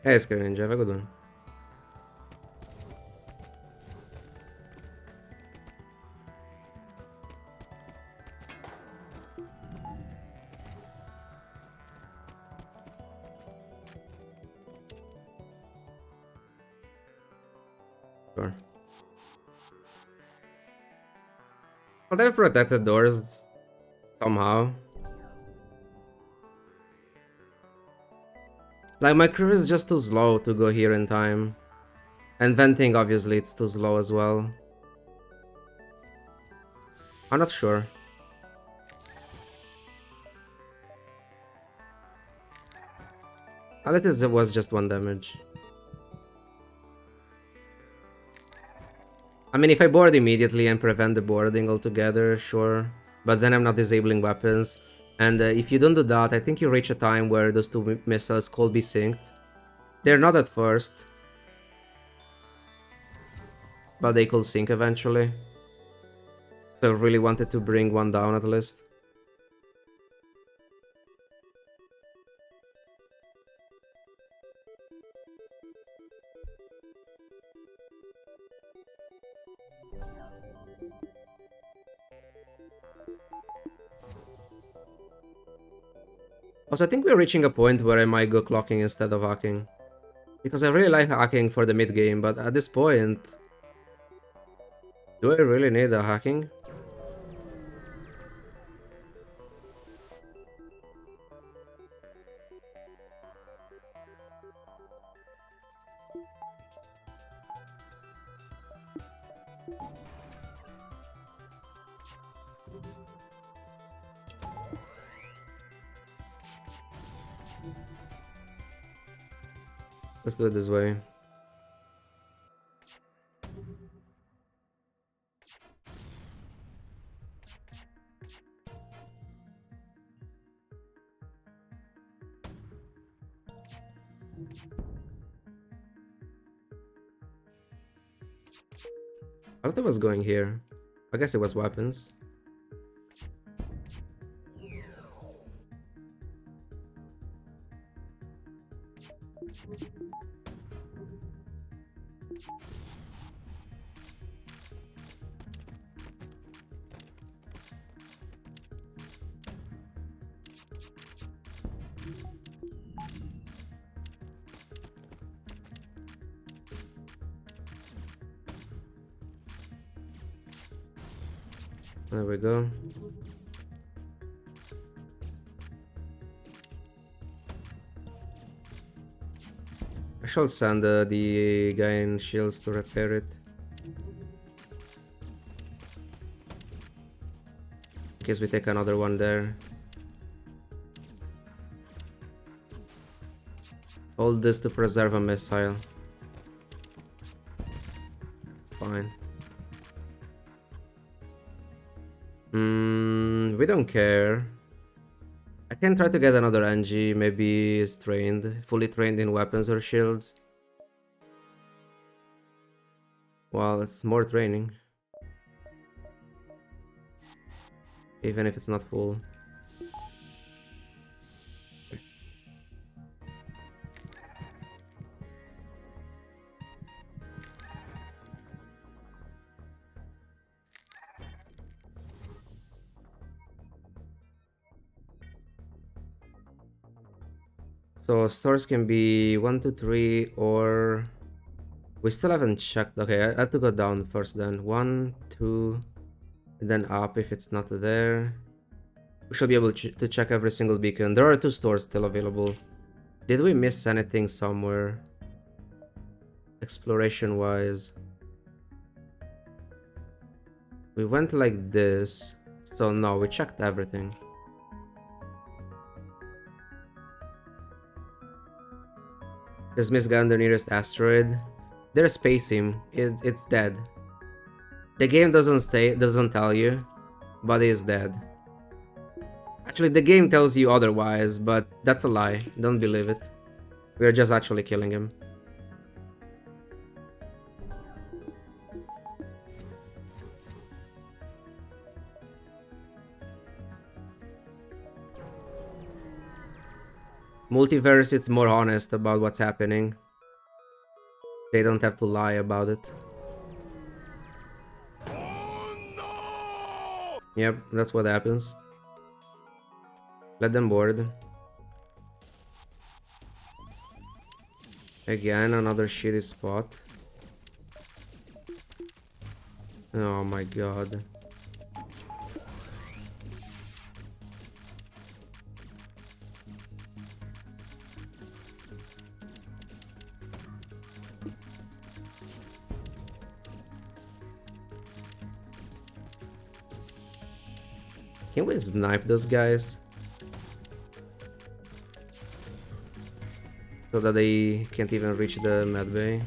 Hey, Scary Ninja, have a good one. Sure. Well, they've protected doors somehow. Like, my crew is just too slow to go here in time. And venting, obviously, it's too slow as well. I'm not sure. At least it was just 1 damage. I mean, if I board immediately and prevent the boarding altogether, sure. But then I'm not disabling weapons. And if you don't do that, I think you reach a time where those 2 missiles could be synced. They're not at first, but they could sync eventually. So I really wanted to bring 1 down at least. Also, I think we're reaching a point where I might go clocking instead of hacking. Because I really like hacking for the mid game, but at this point... Do I really need a hacking? Let's do it this way. I thought it was going here. I guess it was weapons. There we go. I shall send the guy in shields to repair it. In case we take another one there. Hold this to preserve a missile. It's fine. We don't care. I can try to get another NG, maybe is trained, fully trained in weapons or shields. Well, it's more training. Even if it's not full. So stores can be 1, 2, 3, or we still haven't checked. Okay, I have to go down first then. 1, 2, and then up if it's not there. We should be able to check every single beacon. There are 2 stores still available. Did we miss anything somewhere? Exploration wise. We went like this. So no, we checked everything. Just missed guy on the nearest asteroid. There's space him. It's dead. The game doesn't tell you, but he's dead. Actually, the game tells you otherwise, but that's a lie. Don't believe it. We're just actually killing him. Multiverse, it's more honest about what's happening. They don't have to lie about it. Yep, that's what happens. Let them board. Again, another shitty spot. Oh my god. Can we snipe those guys? So that they can't even reach the med bay.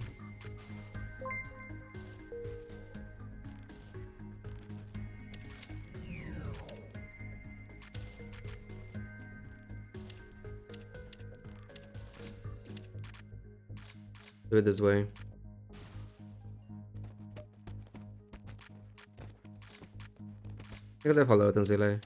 Do it this way. Jag kan falla ut en sille.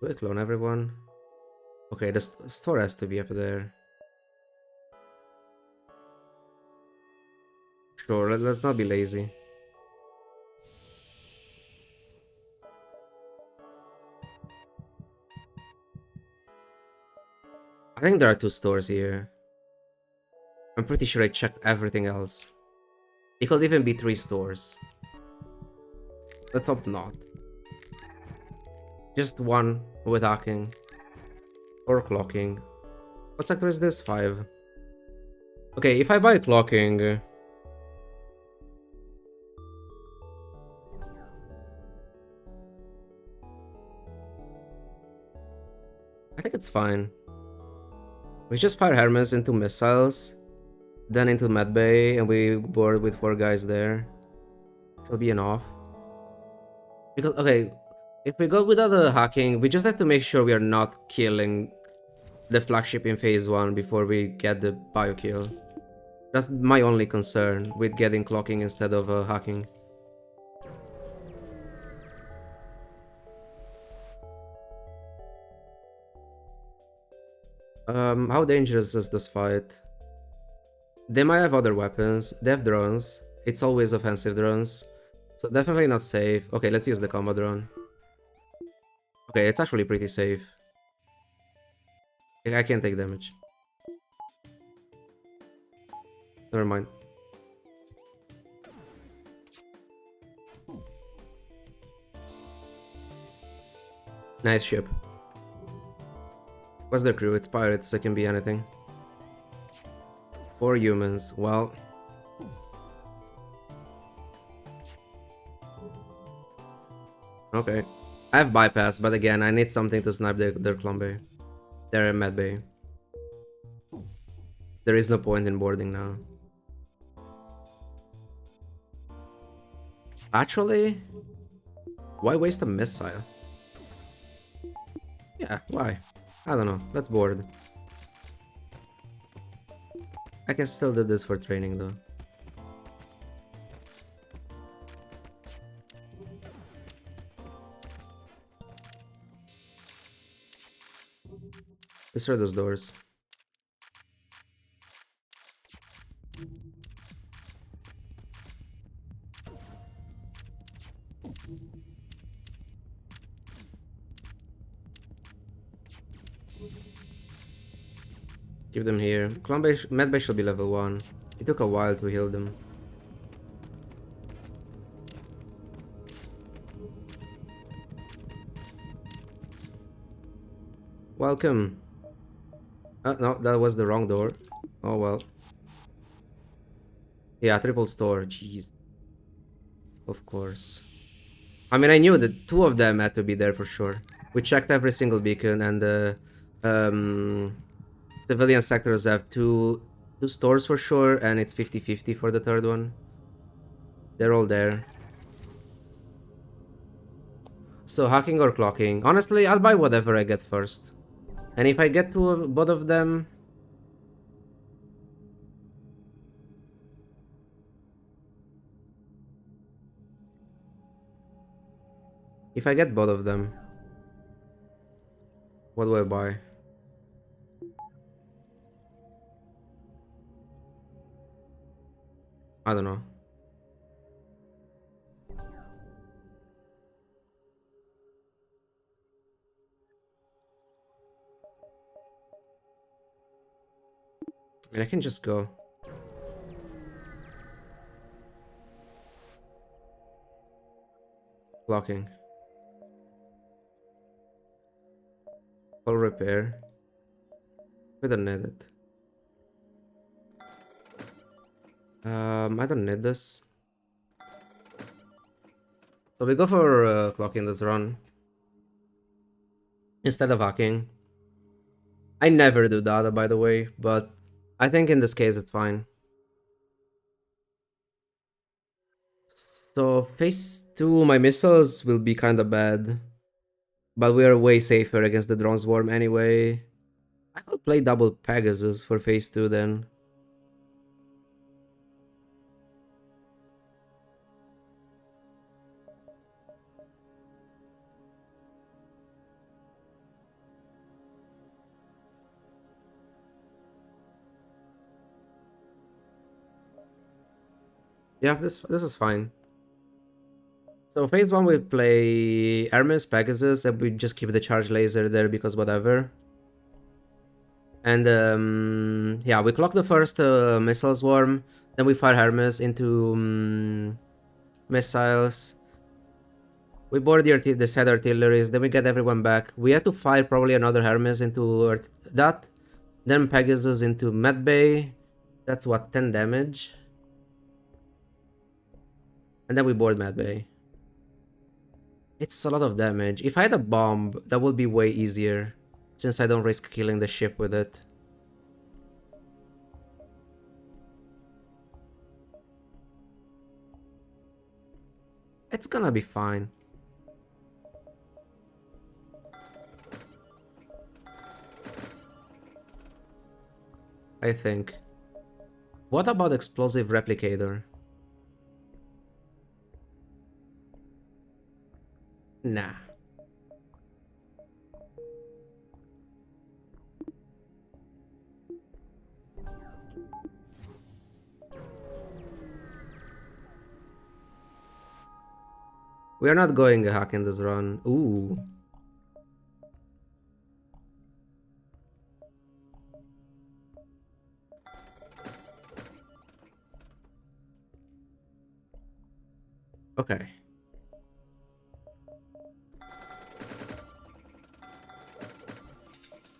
Do I clone everyone? Okay, the store has to be up there. Sure, let's not be lazy. I think there are 2 stores here. I'm pretty sure I checked everything else. It could even be 3 stores. Let's hope not. Just one with hacking. Or clocking. What sector is this? 5. Okay, if I buy clocking... I think it's fine. We just fire Hermes into missiles, then into medbay, and we board with 4 guys there. It'll be enough. Because, okay, if we go without the hacking, we just have to make sure we are not killing the flagship in phase 1 before we get the bio kill. That's my only concern with getting clocking instead of hacking. How dangerous is this fight? They might have other weapons. They have drones. It's always offensive drones. So definitely not safe. Okay, let's use the combo drone. Okay, it's actually pretty safe. I can't take damage. Never mind. Nice ship. What's the crew? It's pirates, so it can be anything. Or humans. Well... Okay. I have bypass, but again, I need something to snipe their clone bay. Their med bay. There is no point in boarding now. Actually... Why waste a missile? Yeah, why? I don't know. Let's board. I can still do this for training though. Destroy those doors. Keep them here. Medbay should be level 1. It took a while to heal them. Welcome. No, that was the wrong door. Oh well. Yeah, triple store. Jeez. Of course. I mean, I knew that 2 of them had to be there for sure. We checked every single beacon, and the civilian sectors have two stores for sure, and it's 50-50 for the 3rd one. They're all there. So hacking or clocking? Honestly, I'll buy whatever I get first. And if I get to both of them... If I get both of them, what do I buy? I don't know. I mean, I can just go. Blocking. Full repair. We don't need it. I don't need this. So we go for clocking this run instead of hacking. I never do that, by the way, but I think in this case it's fine. So phase 2, my missiles will be kinda bad, but we are way safer against the drone swarm anyway. I could play double Pegasus for phase 2 then. Yeah, this is fine. So phase 1 we play Hermes, Pegasus, and we just keep the charge laser there because whatever. And yeah, we clock the first missile swarm, then we fire Hermes into missiles. We board the side artilleries, then we get everyone back. We have to fire probably another Hermes into that, then Pegasus into Med Bay. That's what, 10 damage? And then we board Med Bay. It's a lot of damage. If I had a bomb, that would be way easier, since I don't risk killing the ship with it. It's gonna be fine. I think. What about explosive replicator? Nah. We are not going a hack in this run. Ooh. Okay.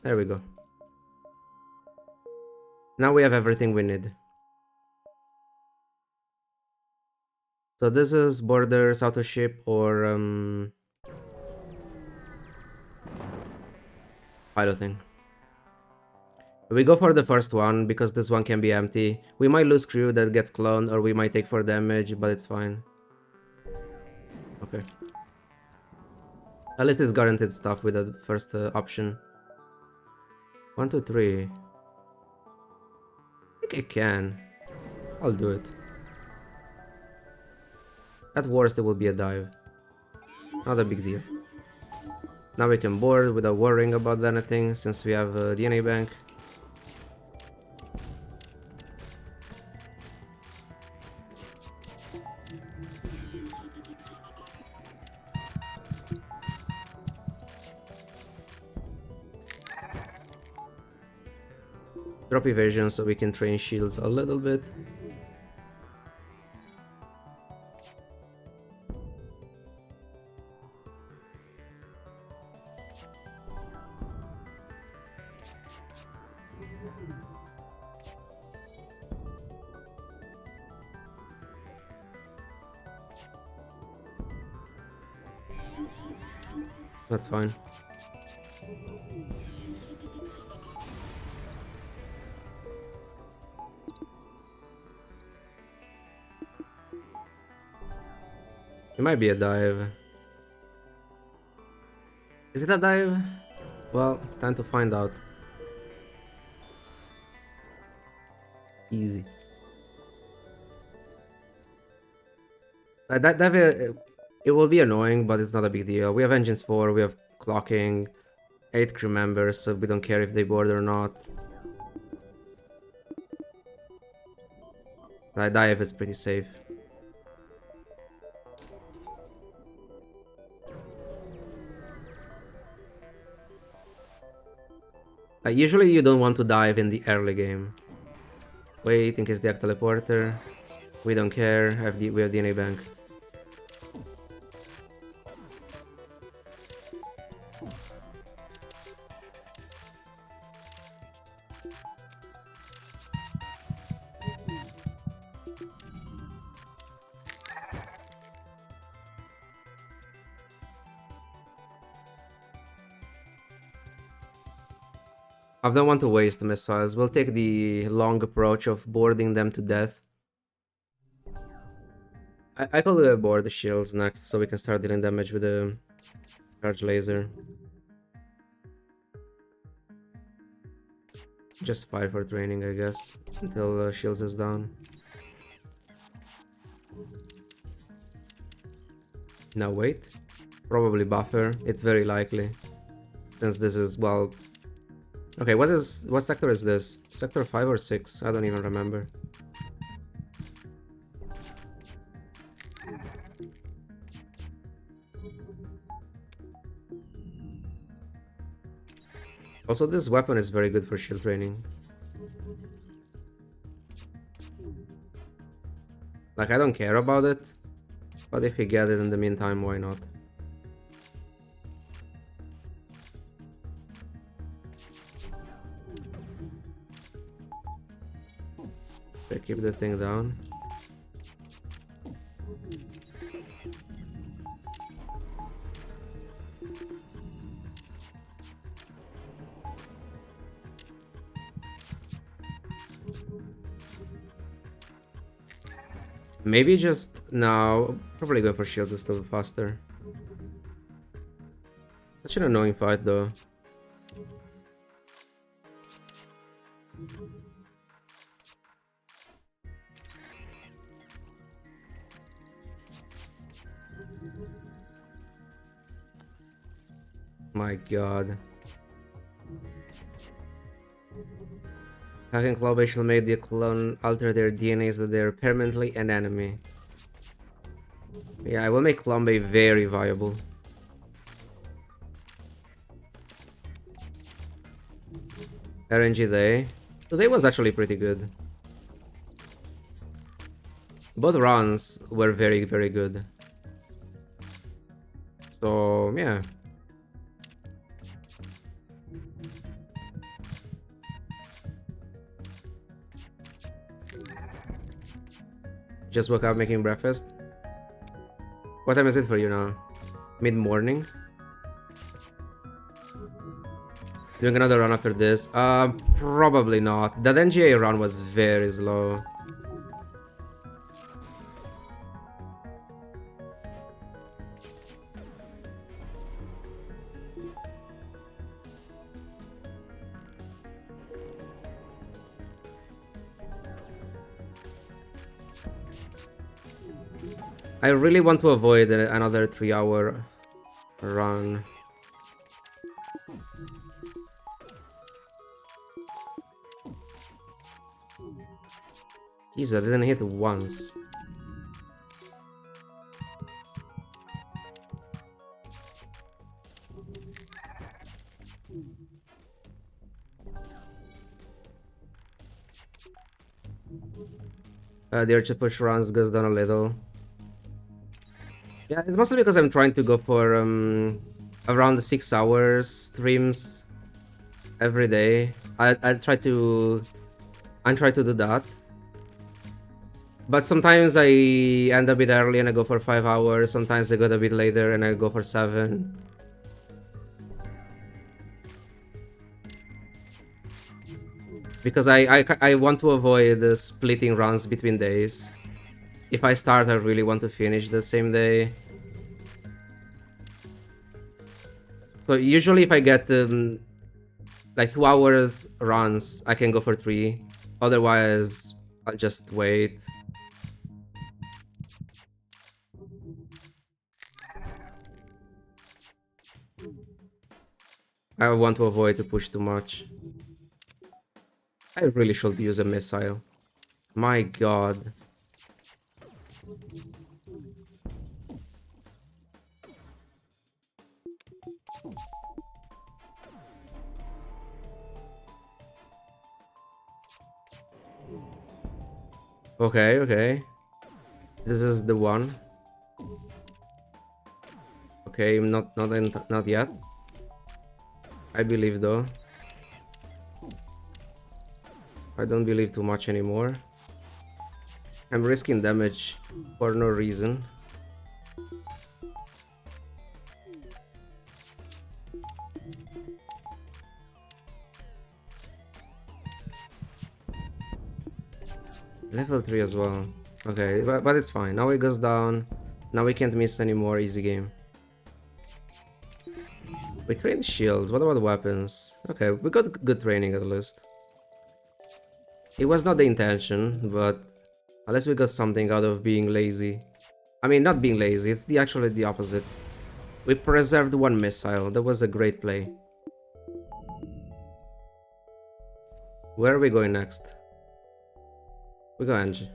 There we go. Now we have everything we need. So this is borders, auto ship, or piloting. We go for the first one because this one can be empty. We might lose crew that gets cloned, or we might take 4 damage, but it's fine. Okay. At least it's guaranteed stuff with the first option. 1, 2, 3. I think I can. I'll do it. At worst, it will be a dive. Not a big deal. Now we can board without worrying about anything, since we have a DNA bank. Drop evasion so we can train shields a little bit. That's fine. It might be a dive. Is it a dive? Well, time to find out. Easy. Dive, It will be annoying, but it's not a big deal. We have engines 4, we have clocking, 8 crew members, so we don't care if they board or not. Dive is pretty safe. Usually you don't want to dive in the early game. Wait in case they have teleporter. We don't care, we have DNA bank. I don't want to waste missiles. We'll take the long approach of boarding them to death. I could board the shields next so we can start dealing damage with the charge laser. Just 5 for training, I guess, until shields is down. Now wait. Probably buffer. It's very likely. Since this is, well... Okay, what sector is this? Sector 5 or 6? I don't even remember. Also, this weapon is very good for shield training. Like, I don't care about it, but if you get it in the meantime, why not? Okay, keep the thing down. Maybe just now. Probably go for shields is still faster. Such an annoying fight though. My god. Hacking Clawbait shall make the clone alter their DNA so that they're permanently an enemy. Yeah, I will make Clawbait very viable. RNG Day. Today was actually pretty good. Both runs were very, very good. So, yeah. Just woke up making breakfast. What time is it for you now? Mid-morning? Doing another run after this? Probably not. That NGA run was very slow. I really want to avoid another 3-hour run. Jeez, I didn't hit once. The urge to push runs goes down a little. Yeah, it's mostly because I'm trying to go for around 6 hours streams every day. I try to do that. But sometimes I end a bit early and I go for 5 hours. Sometimes I go a bit later and I go for 7. Because I want to avoid splitting runs between days. If I start, I really want to finish the same day. So usually if I get like 2 hours runs, I can go for 3. Otherwise, I'll just wait. I want to avoid to push too much. I really should use a missile. My god. Okay, okay. This is the one. Okay, not yet. I believe though. I don't believe too much anymore. I'm risking damage for no reason. Level 3 as well. Okay, but it's fine. Now it goes down. Now we can't miss anymore. Easy game. We trained shields. What about weapons? Okay, we got good training at least. It was not the intention, but unless we got something out of being lazy. I mean, not being lazy, it's actually the opposite. We preserved one missile. That was a great play. Where are we going next? We go Angie.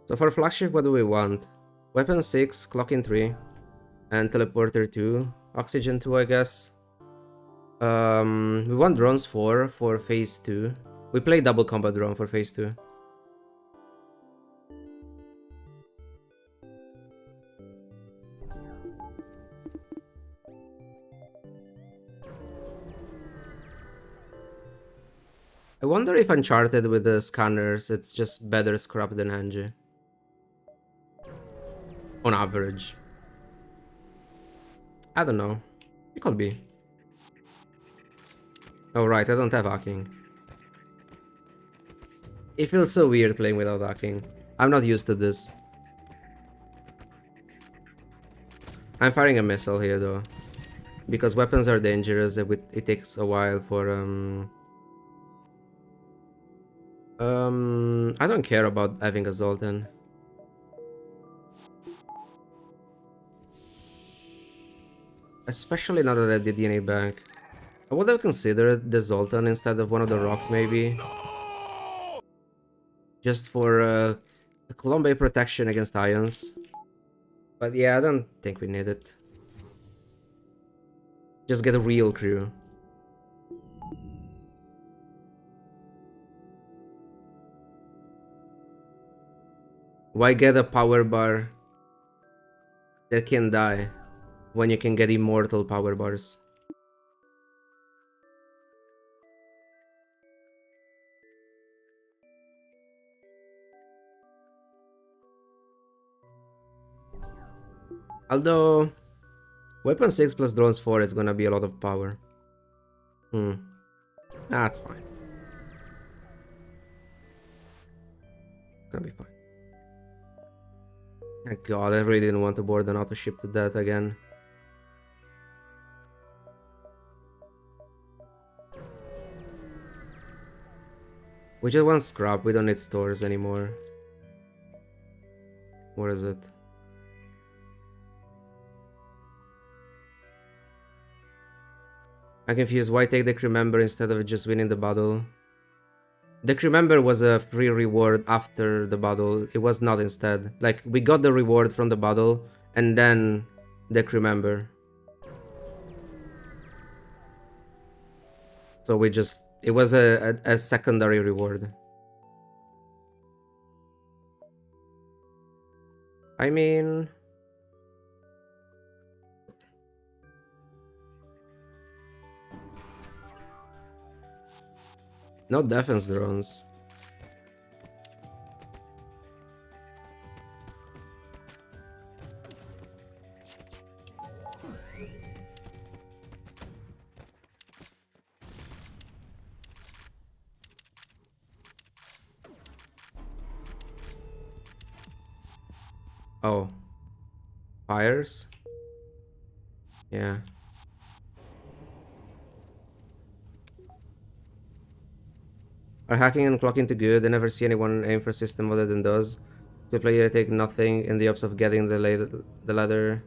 So for flagship, what do we want? Weapon 6, clock in 3, and teleporter 2, oxygen 2, I guess. We want drones 4 for phase 2. We play double combat drone for phase 2. I wonder if Uncharted with the scanners, it's just better scrap than Angie. On average. I don't know. It could be. Oh right, I don't have hacking. It feels so weird playing without hacking. I'm not used to this. I'm firing a missile here though. Because weapons are dangerous, it takes a while for I don't care about having a Zoltan. Especially now that I did DNA bank. I would have considered the Zoltan instead of one of the rocks maybe. Just for a Colombo protection against ions. But yeah, I don't think we need it. Just get a real crew. Why get a power bar that can die when you can get immortal power bars? Although weapon 6 plus drones 4 is gonna be a lot of power. That's fine. Gonna be fine. Thank god, I really didn't want to board an auto ship to that again. We just want scrap, we don't need stores anymore. What is it? I'm confused, why take the crew member instead of just winning the battle? The crew member was a free reward after the battle, it was not instead. Like, we got the reward from the battle, and then the crew member. So we just... it was a secondary reward. I mean... no defense drones. Oh. Fires? Yeah. Are hacking and clocking too good? I never see anyone aim for system other than those. The player take nothing in the hopes of getting the ladder.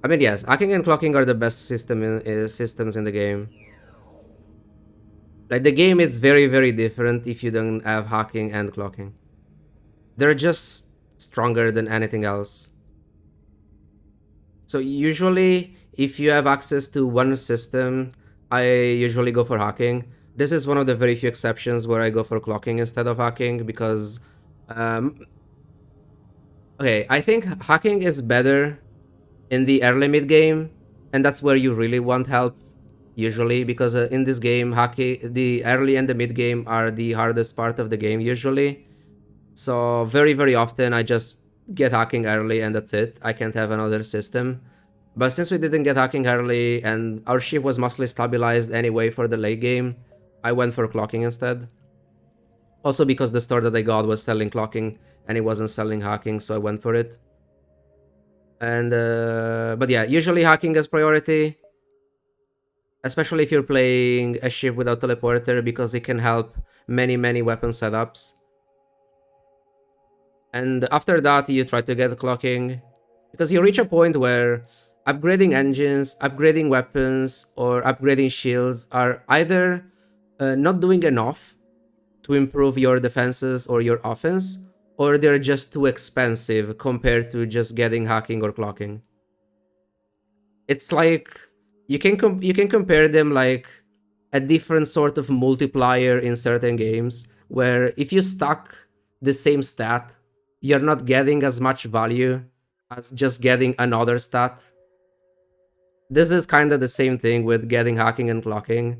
I mean, yes, hacking and clocking are the best systems in the game. Like, the game is very, very different if you don't have hacking and clocking. They're just stronger than anything else. So usually, if you have access to one system, I usually go for hacking. This is one of the very few exceptions where I go for clocking instead of hacking because, um, okay, I think hacking is better in the early mid game, and that's where you really want help usually because in this game, hacking the early and the mid game are the hardest part of the game usually. So very, very often I just get hacking early and that's it. I can't have another system. But since we didn't get hacking early and our ship was mostly stabilized anyway for the late game, I went for clocking instead. Also because the store that I got was selling clocking and it wasn't selling hacking, so I went for it. And but yeah, usually hacking is priority, especially if you're playing a ship without teleporter because it can help many weapon setups. And after that, you try to get clocking because you reach a point where upgrading engines, upgrading weapons, or upgrading shields are either not doing enough to improve your defenses or your offense, or they're just too expensive compared to just getting hacking or clocking. It's like you can compare them like a different sort of multiplier in certain games where if you stack the same stat, you're not getting as much value as just getting another stat. This is kind of the same thing with getting hacking and clocking.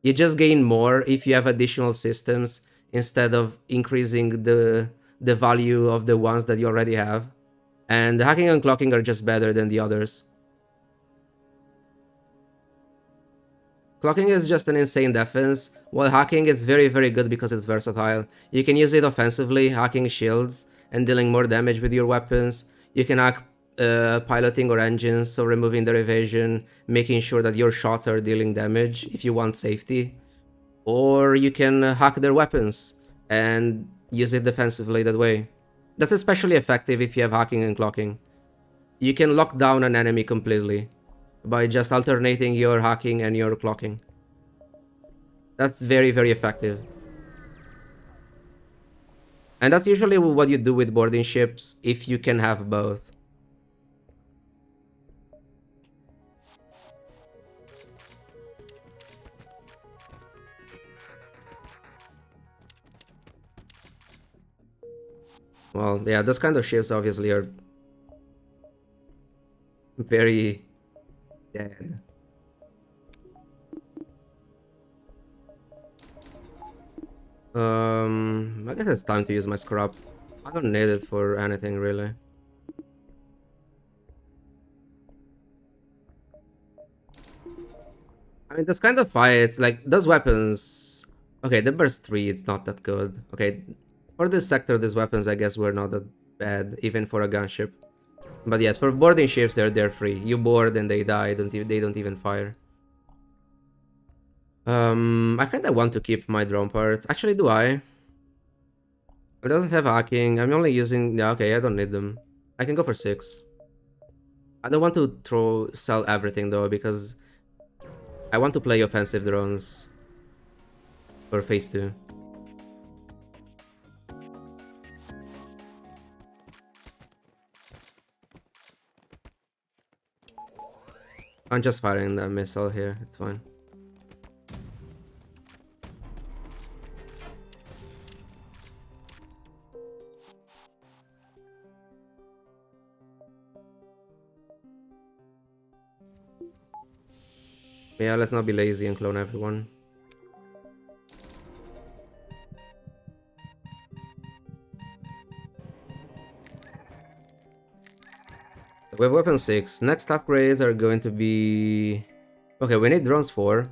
You just gain more if you have additional systems instead of increasing the value of the ones that you already have. And the hacking and clocking are just better than the others. Clocking is just an insane defense, while hacking is very, very good because it's versatile. You can use it offensively, hacking shields, and dealing more damage with your weapons. You can hack piloting or engines, so removing their evasion, making sure that your shots are dealing damage if you want safety. Or you can hack their weapons and use it defensively that way. That's especially effective if you have hacking and clocking. You can lock down an enemy completely by just alternating your hacking and your clocking. That's very, very effective. And that's usually what you do with boarding ships if you can have both. Well, yeah, those kind of ships obviously are very dead. I guess it's time to use my scrap. I don't need it for anything really. I mean, those kind of fights, like those weapons. Okay, the burst 3, it's not that good. Okay, for this sector, these weapons, I guess, were not that bad, even for a gunship. But yes, for boarding ships, they're free. You board and they die. They don't even fire. I kind of want to keep my drone parts. Actually, do I? I don't have hacking. I'm only using. Yeah, okay, I don't need them. I can go for 6. I don't want to sell everything though because I want to play offensive drones for phase 2. I'm just firing that missile here. It's fine. Yeah, let's not be lazy and clone everyone. We have weapon 6. Next upgrades are going to be... Okay, we need drones 4.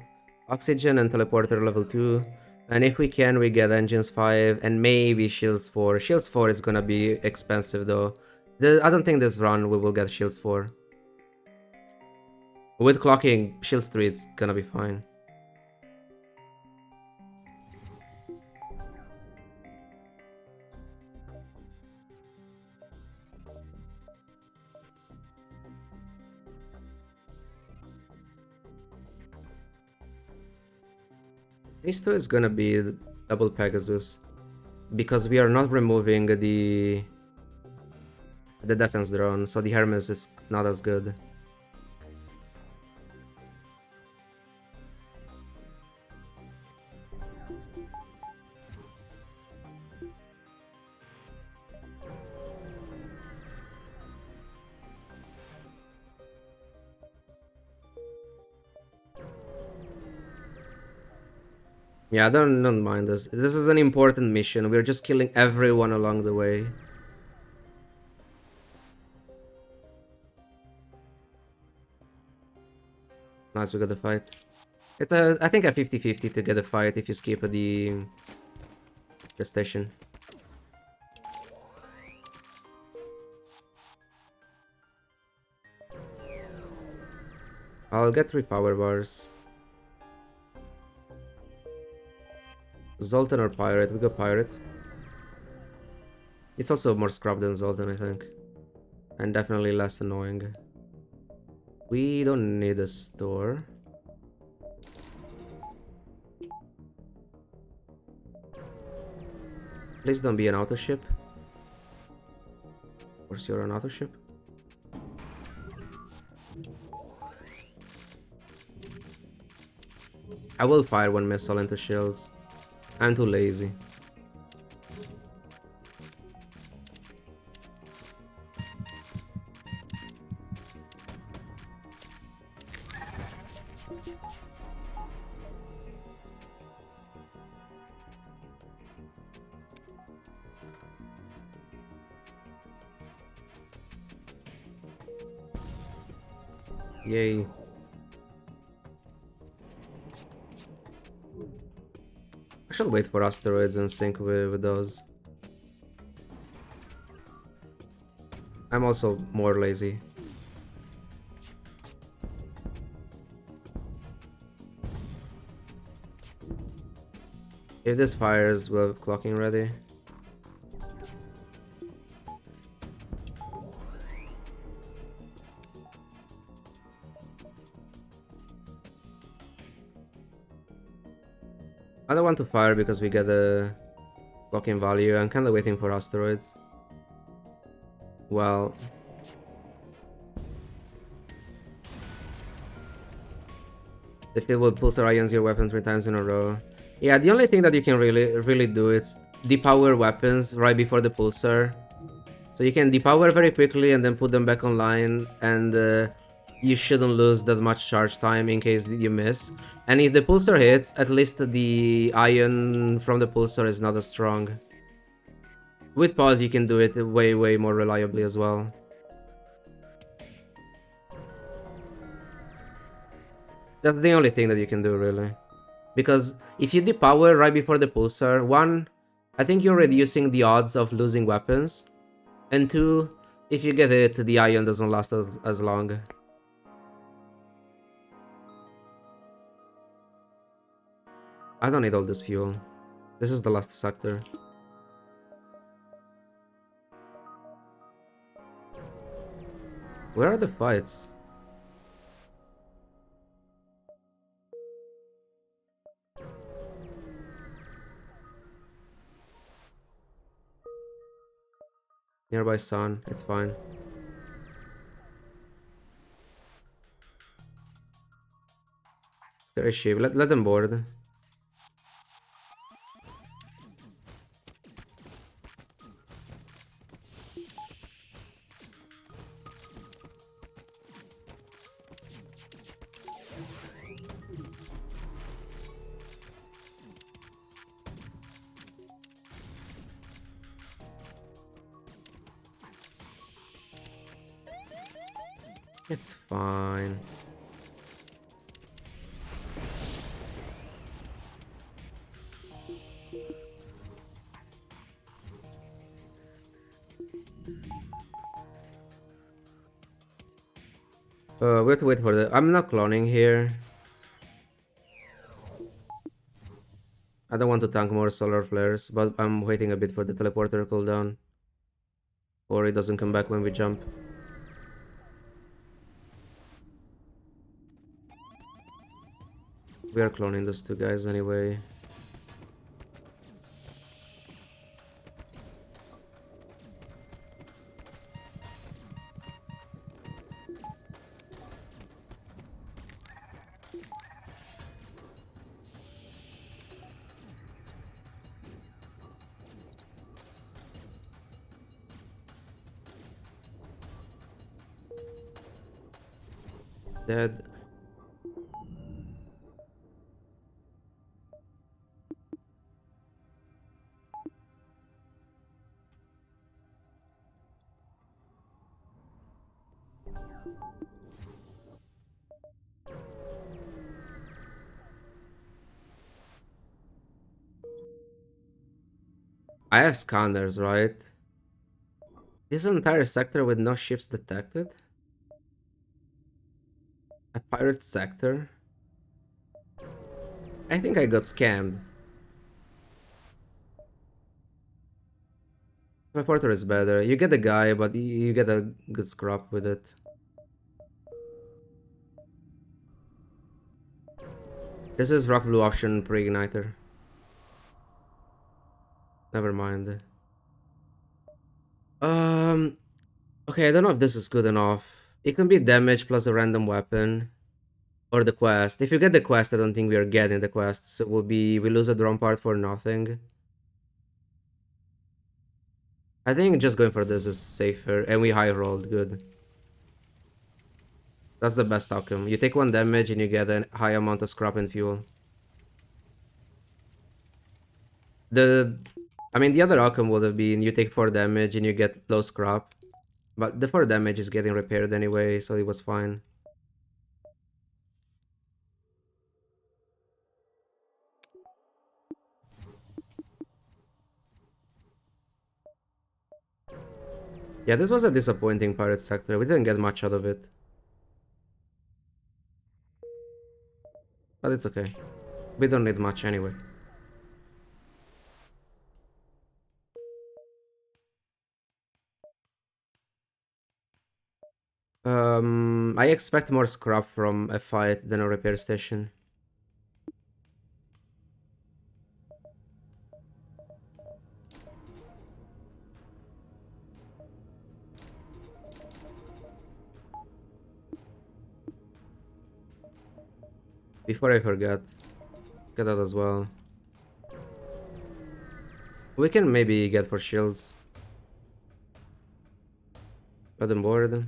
Oxygen and teleporter level 2. And if we can, we get engines 5 and maybe shields 4. Shields 4 is gonna be expensive though. I don't think this run we will get shields 4. With clocking, shields 3 is gonna be fine. Phase 2 is gonna be double Pegasus. Because we are not removing the defense drone, so the Hermes is not as good. Yeah, I don't mind this. This is an important mission. We're just killing everyone along the way. Nice, we got the fight. It's I think a 50-50 to get a fight if you skip the station. I'll get 3 power bars. Zoltan or Pirate? We go Pirate. It's also more scrub than Zoltan, I think. And definitely less annoying. We don't need a store. Please don't be an auto ship. Of course you're an auto ship. I will fire one missile into shields. I'm too lazy. Yay. I should wait for asteroids and sync with those. I'm also more lazy. If this fires, we're clocking ready. I don't want to fire because we get a blocking value. I'm kind of waiting for asteroids. Well, the field will pulsar ions your weapon 3 times in a row. Yeah, the only thing that you can really do is depower weapons right before the pulsar. So you can depower very quickly and then put them back online, and you shouldn't lose that much charge time in case you miss. And if the pulsar hits, at least the ion from the pulsar is not as strong. With pause, you can do it way more reliably as well. That's the only thing that you can do, really. Because if you depower right before the pulsar, 1, I think you're reducing the odds of losing weapons. And 2, if you get hit, the ion doesn't last as long. I don't need all this fuel. This is the last sector. Where are the fights? Nearby sun, it's fine. Scary ship, let them board. It's fine. We have to wait for the... I'm not cloning here. I don't want to tank more solar flares, but I'm waiting a bit for the teleporter cooldown. Or it doesn't come back when we jump. We are cloning those 2 guys anyway. Dead. I have scanners, right? This entire sector with no ships detected? A pirate sector? I think I got scammed. Reporter is better. You get a guy, but you get a good scrap with it. This is rock blue option pre-igniter. Never mind. Um, okay, I don't know if this is good enough. It can be damage plus a random weapon. Or the quest. If you get the quest, I don't think we are getting the quests. It will be we lose a drum part for nothing. I think just going for this is safer, and we high rolled good. That's the best outcome. You take 1 damage and you get a high amount of scrap and fuel. The, I mean, the other outcome would have been you take 4 damage and you get low scrap, but the 4 damage is getting repaired anyway, so it was fine. Yeah, this was a disappointing pirate sector. We didn't get much out of it, but it's okay. We don't need much anyway. I expect more scrap from a fight than a repair station. Before I forget, get that as well. We can maybe get for shields. Got them board.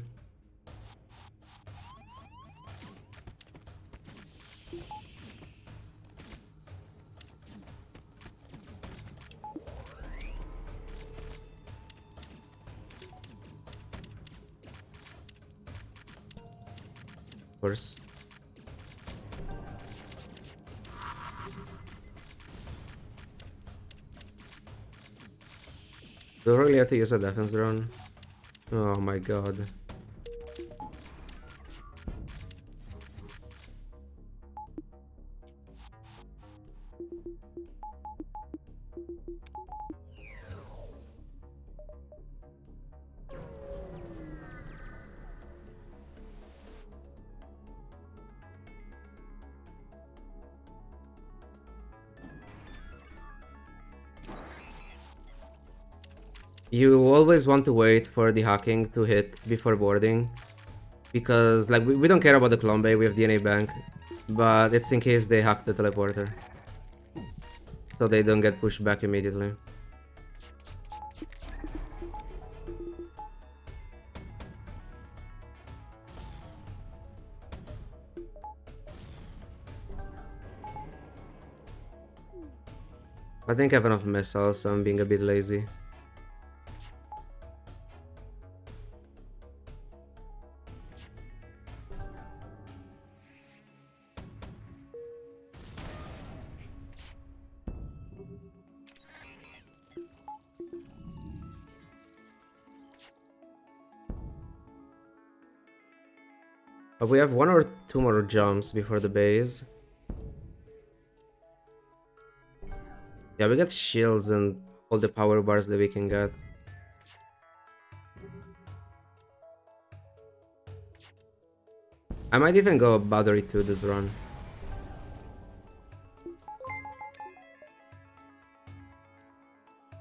Of course. Do I really have to use a defense drone? Oh my god. You always want to wait for the hacking to hit before boarding. Because, like, we don't care about the clone bay, we have DNA bank. But it's in case they hack the teleporter. So they don't get pushed back immediately. I think I have enough missiles, so I'm being a bit lazy. We have 1 or 2 more jumps before the base. Yeah, we got shields and all the power bars that we can get. I might even go battery 2 this run.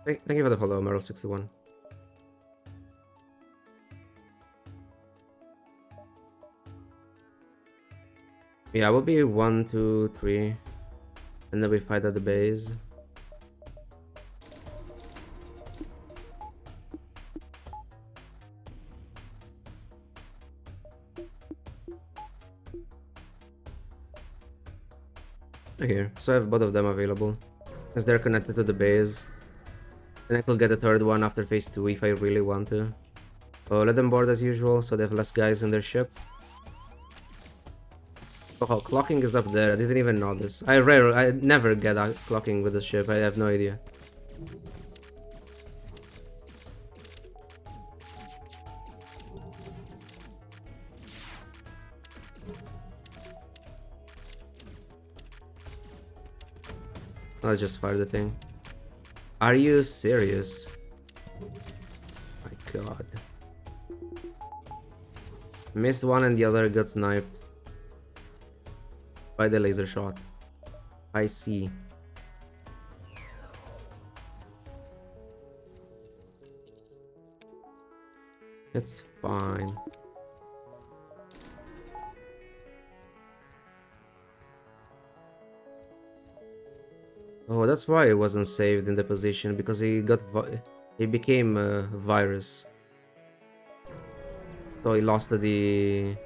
Thank you for the follow, Meryl61. Yeah, we'll be 1, 2, 3. And then we fight at the base. Here, so I have both of them available. Since they're connected to the base. Then I could get a third one after phase 2 if I really want to. Let them board as usual, so they have less guys in their ship. Oh, clocking is up there. I didn't even notice. I never get clocking with the ship. I have no idea. I'll just fire the thing. Are you serious? My god. Missed one and the other got sniped by the laser shot. I see. It's fine. Oh, that's why it wasn't saved in the position, because he became a virus. So he lost the...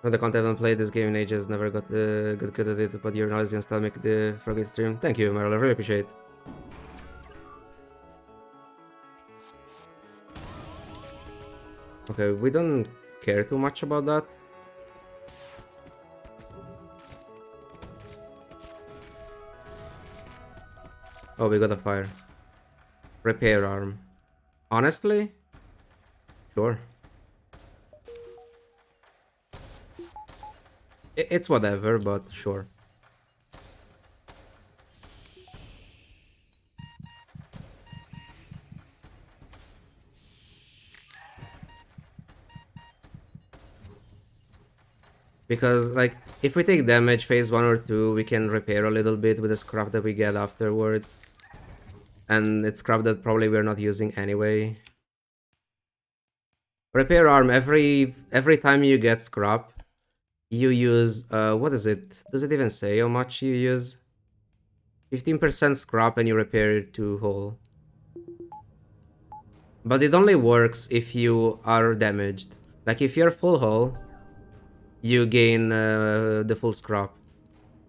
For the content I haven't played this game in ages, never got good at it, but your knowledge and style make the for a good stream. Thank you, Meryl, I really appreciate it. Okay, we don't care too much about that. Oh, we got a fire. Repair arm. Honestly? Sure. It's whatever, but sure. Because, like, if we take damage phase 1 or 2, we can repair a little bit with the scrap that we get afterwards. And it's scrap that probably we're not using anyway. Repair arm, every time you get scrap, you use, what is it? Does it even say how much you use? 15% scrap and you repair it to whole. But it only works if you are damaged. Like, if you're full hull, you gain the full scrap.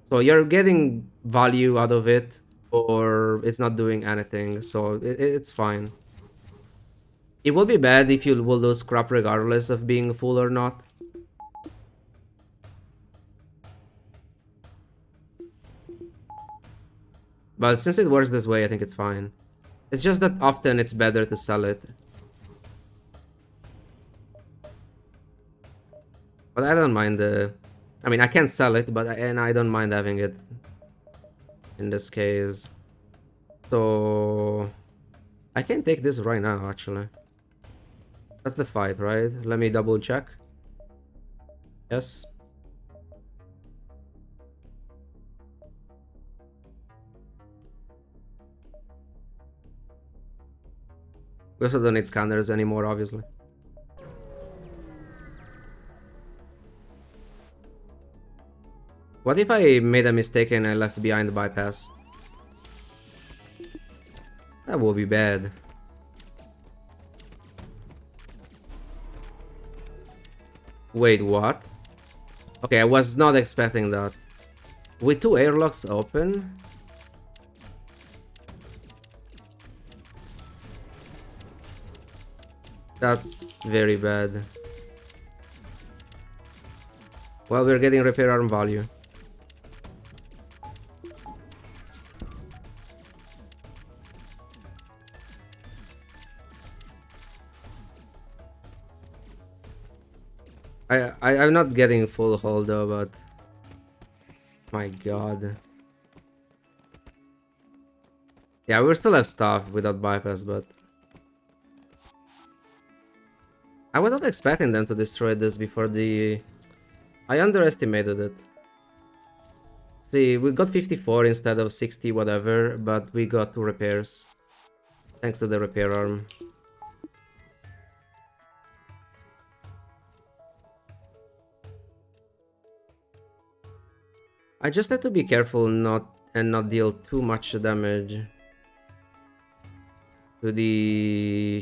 So you're getting value out of it, or it's not doing anything, so it's fine. It will be bad if you will lose scrap regardless of being full or not. But since it works this way, I think it's fine. It's just that often it's better to sell it. But I don't mind the... I mean, I can sell it, but I don't mind having it in this case. So... I can take this right now, actually. That's the fight, right? Let me double check. Yes. We also don't need scanners anymore, obviously. What if I made a mistake and I left behind the bypass? That would be bad. Wait, what? Okay, I was not expecting that. With 2 airlocks open? That's very bad. Well, we're getting repair arm value. I'm not getting full hold though, but my god. Yeah, we still have stuff without bypass, but I was not expecting them to destroy this before the... I underestimated it. See, we got 54 instead of 60 whatever, but we got 2 repairs. Thanks to the repair arm. I just have to be careful not deal too much damage to the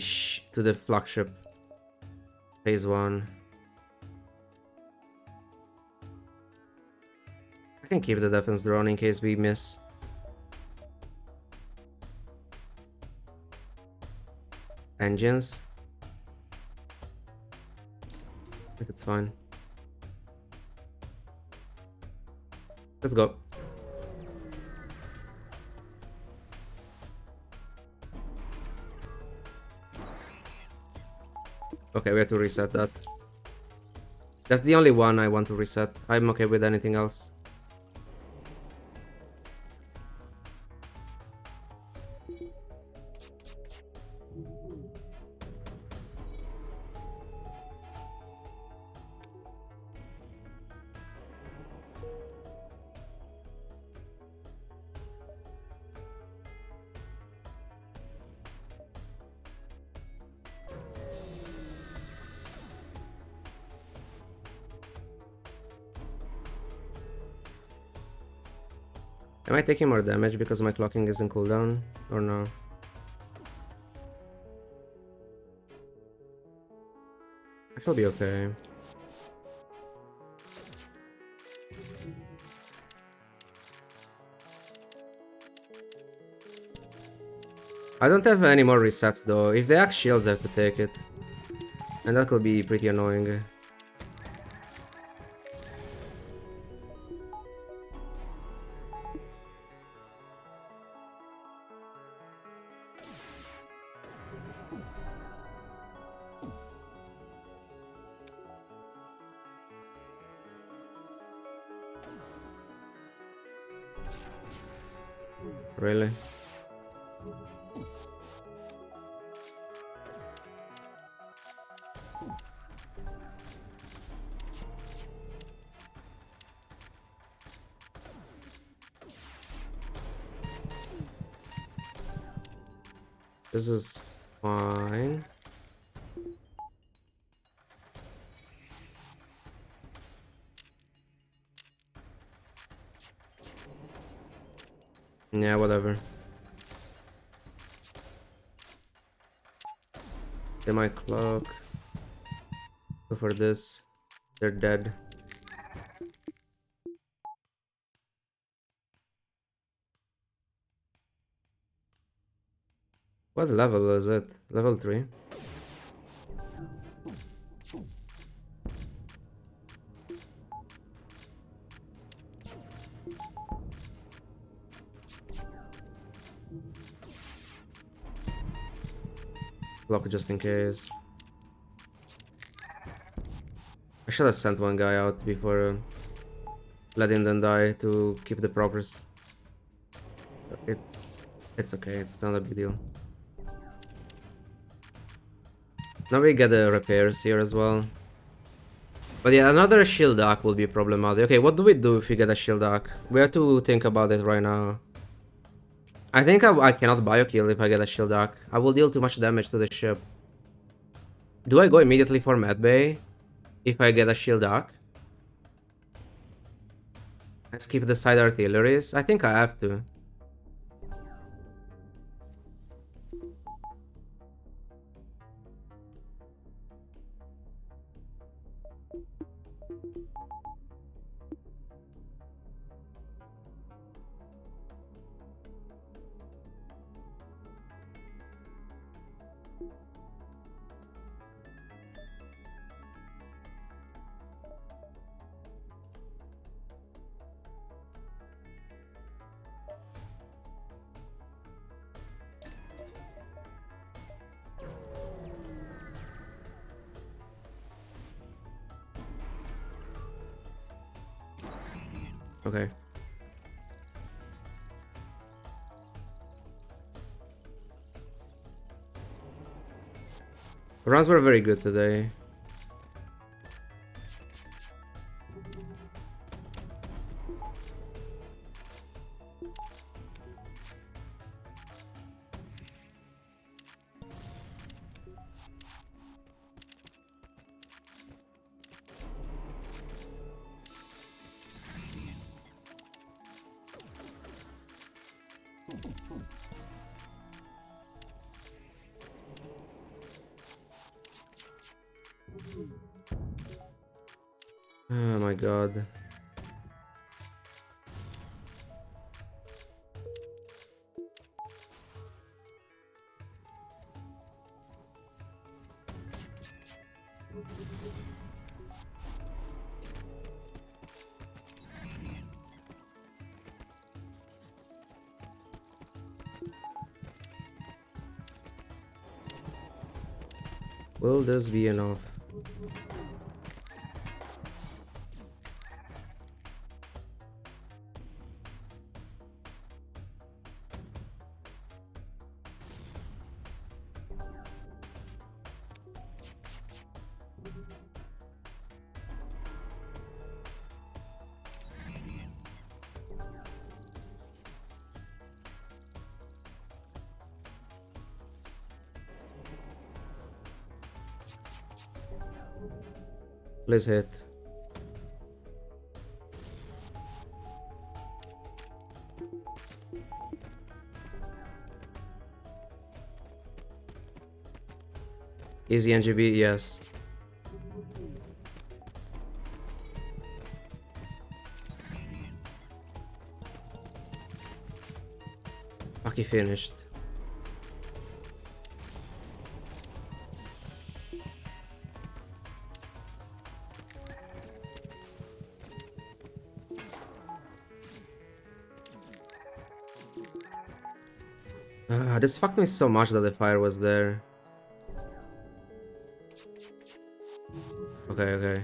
flagship phase 1. can keep the defense drone in case we miss. Engines. I think it's fine. Let's go. Okay, we have to reset that. That's the only one I want to reset. I'm okay with anything else. Am I taking more damage because my clocking is in cooldown? Or no? I shall be okay. I don't have any more resets though. If they act shields, I have to take it. And that could be pretty annoying. Really? This is fine. Yeah, whatever. They might clock. Go for this. They're dead. What level is it? Level 3? Block just in case. I should have sent one guy out before letting them die to keep the progress. It's okay, it's not a big deal. Now we get the repairs here as well. But yeah, another shield arc will be problematic. Okay, what do we do if we get a shield arc? We have to think about it right now. I think I cannot biokill if I get a shield arc. I will deal too much damage to the ship. Do I go immediately for medbay if I get a shield arc? And skip the side artilleries? I think I have to. Okay. Runs were very good today. Oh my god. Will this be enough? Please hit. Easy NGB, yes. Fuck, he finished. This fucked me so much that the fire was there. Okay, okay.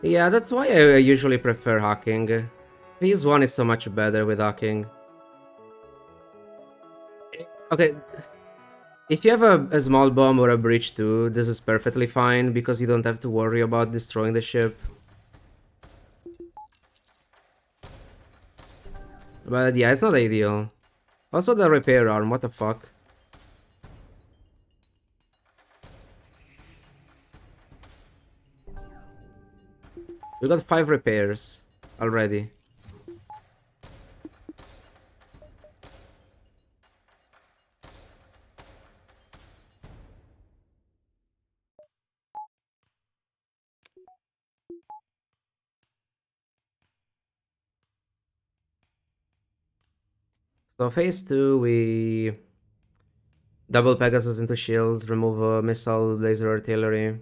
Yeah, that's why I usually prefer hacking. Phase 1 is so much better with hacking. Okay, if you have a small bomb or a breach too, this is perfectly fine because you don't have to worry about destroying the ship. But yeah, it's not ideal. Also the repair arm, what the fuck? We got 5 repairs already. So phase 2, we double Pegasus into shields, remove a missile, laser artillery.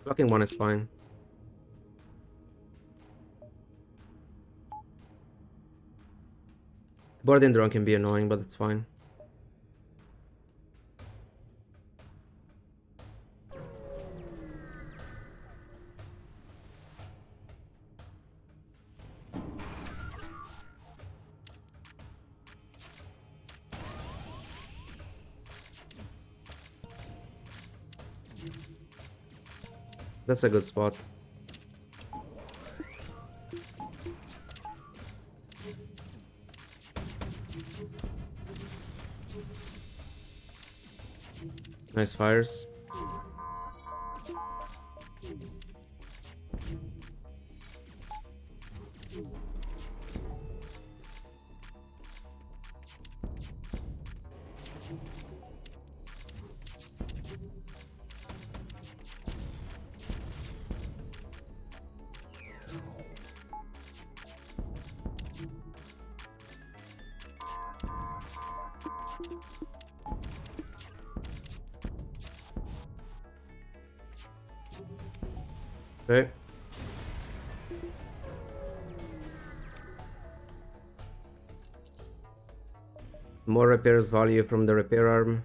Blocking 1 is fine. Boarding drone can be annoying, but it's fine. That's a good spot. Nice fires. Okay. More repairs value from the repair arm.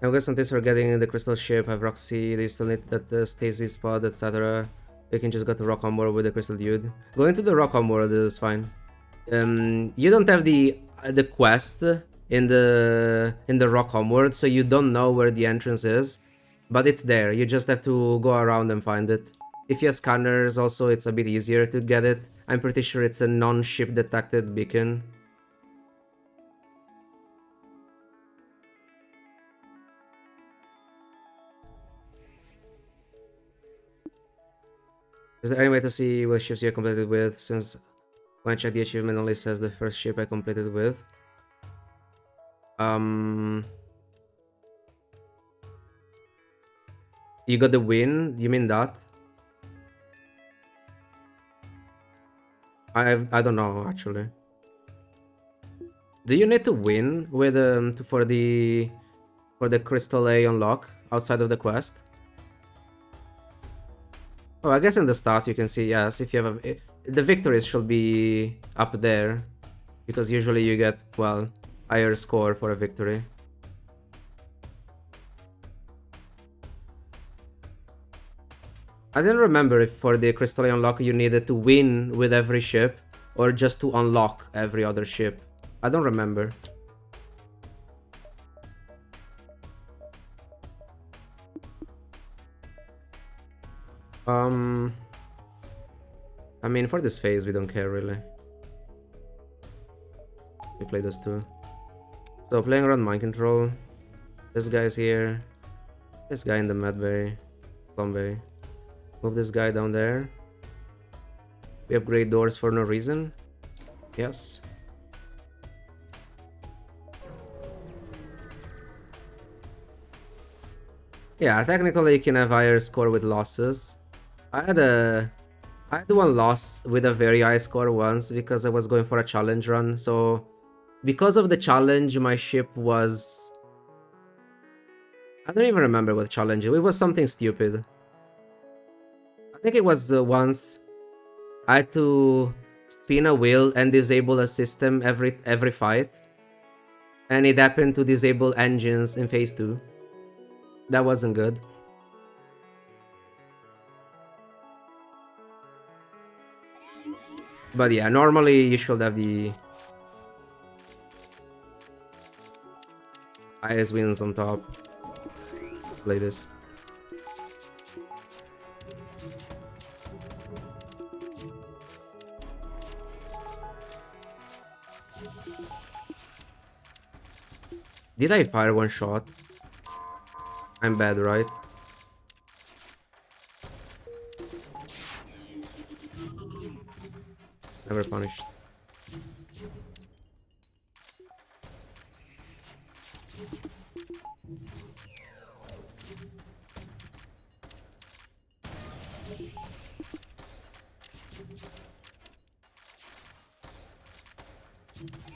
I'm guessing this for getting the crystal ship, have Roxy, they still need that Stacy spot, etc. They can just go to rock armor with the crystal dude. Going to the rock armor is fine. You don't have the quest in the rock homeward, so you don't know where the entrance is, but it's there. You just have to go around and find it. If you have scanners, also it's a bit easier to get it. I'm pretty sure it's a non-ship detected beacon. Is there any way to see what ships you completed with, since when I check the achievement only says the first ship I completed with? You got the win? You mean that? I don't know actually. Do you need to win with for the Crystal A unlock outside of the quest? Oh, I guess in the stats you can see, yes, if you have the victories should be up there, because usually you get, well, higher score for a victory. I didn't remember if for the Crystal A unlock you needed to win with every ship or just to unlock every other ship. I don't remember. I mean, for this phase, we don't care really. We play those two. So playing around mind control. This guy's here. This guy in the med bay. Plum bay. Move this guy down there. We upgrade doors for no reason. Yes. Yeah, technically you can have higher score with losses. I had one loss with a very high score once because I was going for a challenge run. So because of the challenge, my ship was... I don't even remember what challenge. It was something stupid. I think it was once I had to spin a wheel and disable a system every fight. And it happened to disable engines in phase 2. That wasn't good. But yeah, normally you should have the highest wins on top. Play this. Did I fire one shot? I'm bad, right? Never punished.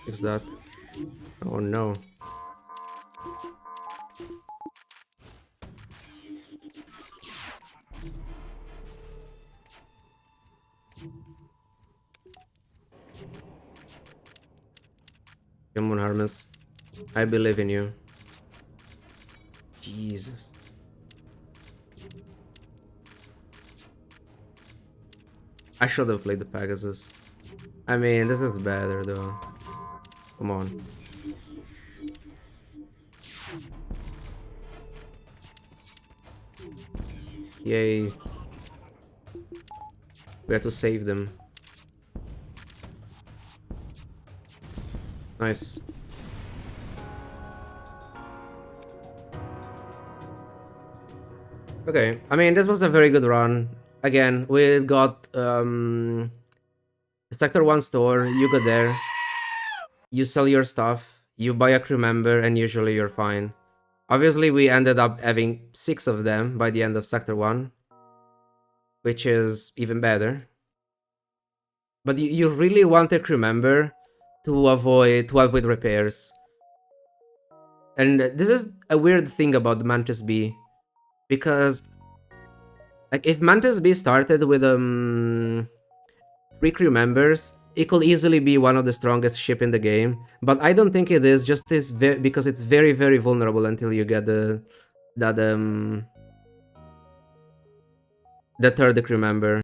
Fix that. Oh no. Come on, Hermes. I believe in you. Jesus. I should have played the Pegasus. I mean, this is better though. Come on. Yay. We have to save them. Nice. Okay, I mean, this was a very good run. Again, we got Sector 1 store, you go there, you sell your stuff, you buy a crew member, and usually you're fine. Obviously, we ended up having 6 of them by the end of Sector 1, which is even better. But you really want a crew member to help with repairs. And this is a weird thing about the Mantis B, because like if Mantis B started with 3 crew members, it could easily be one of the strongest ship in the game. But I don't think it is, just because it's very, very vulnerable until you get the third crew member.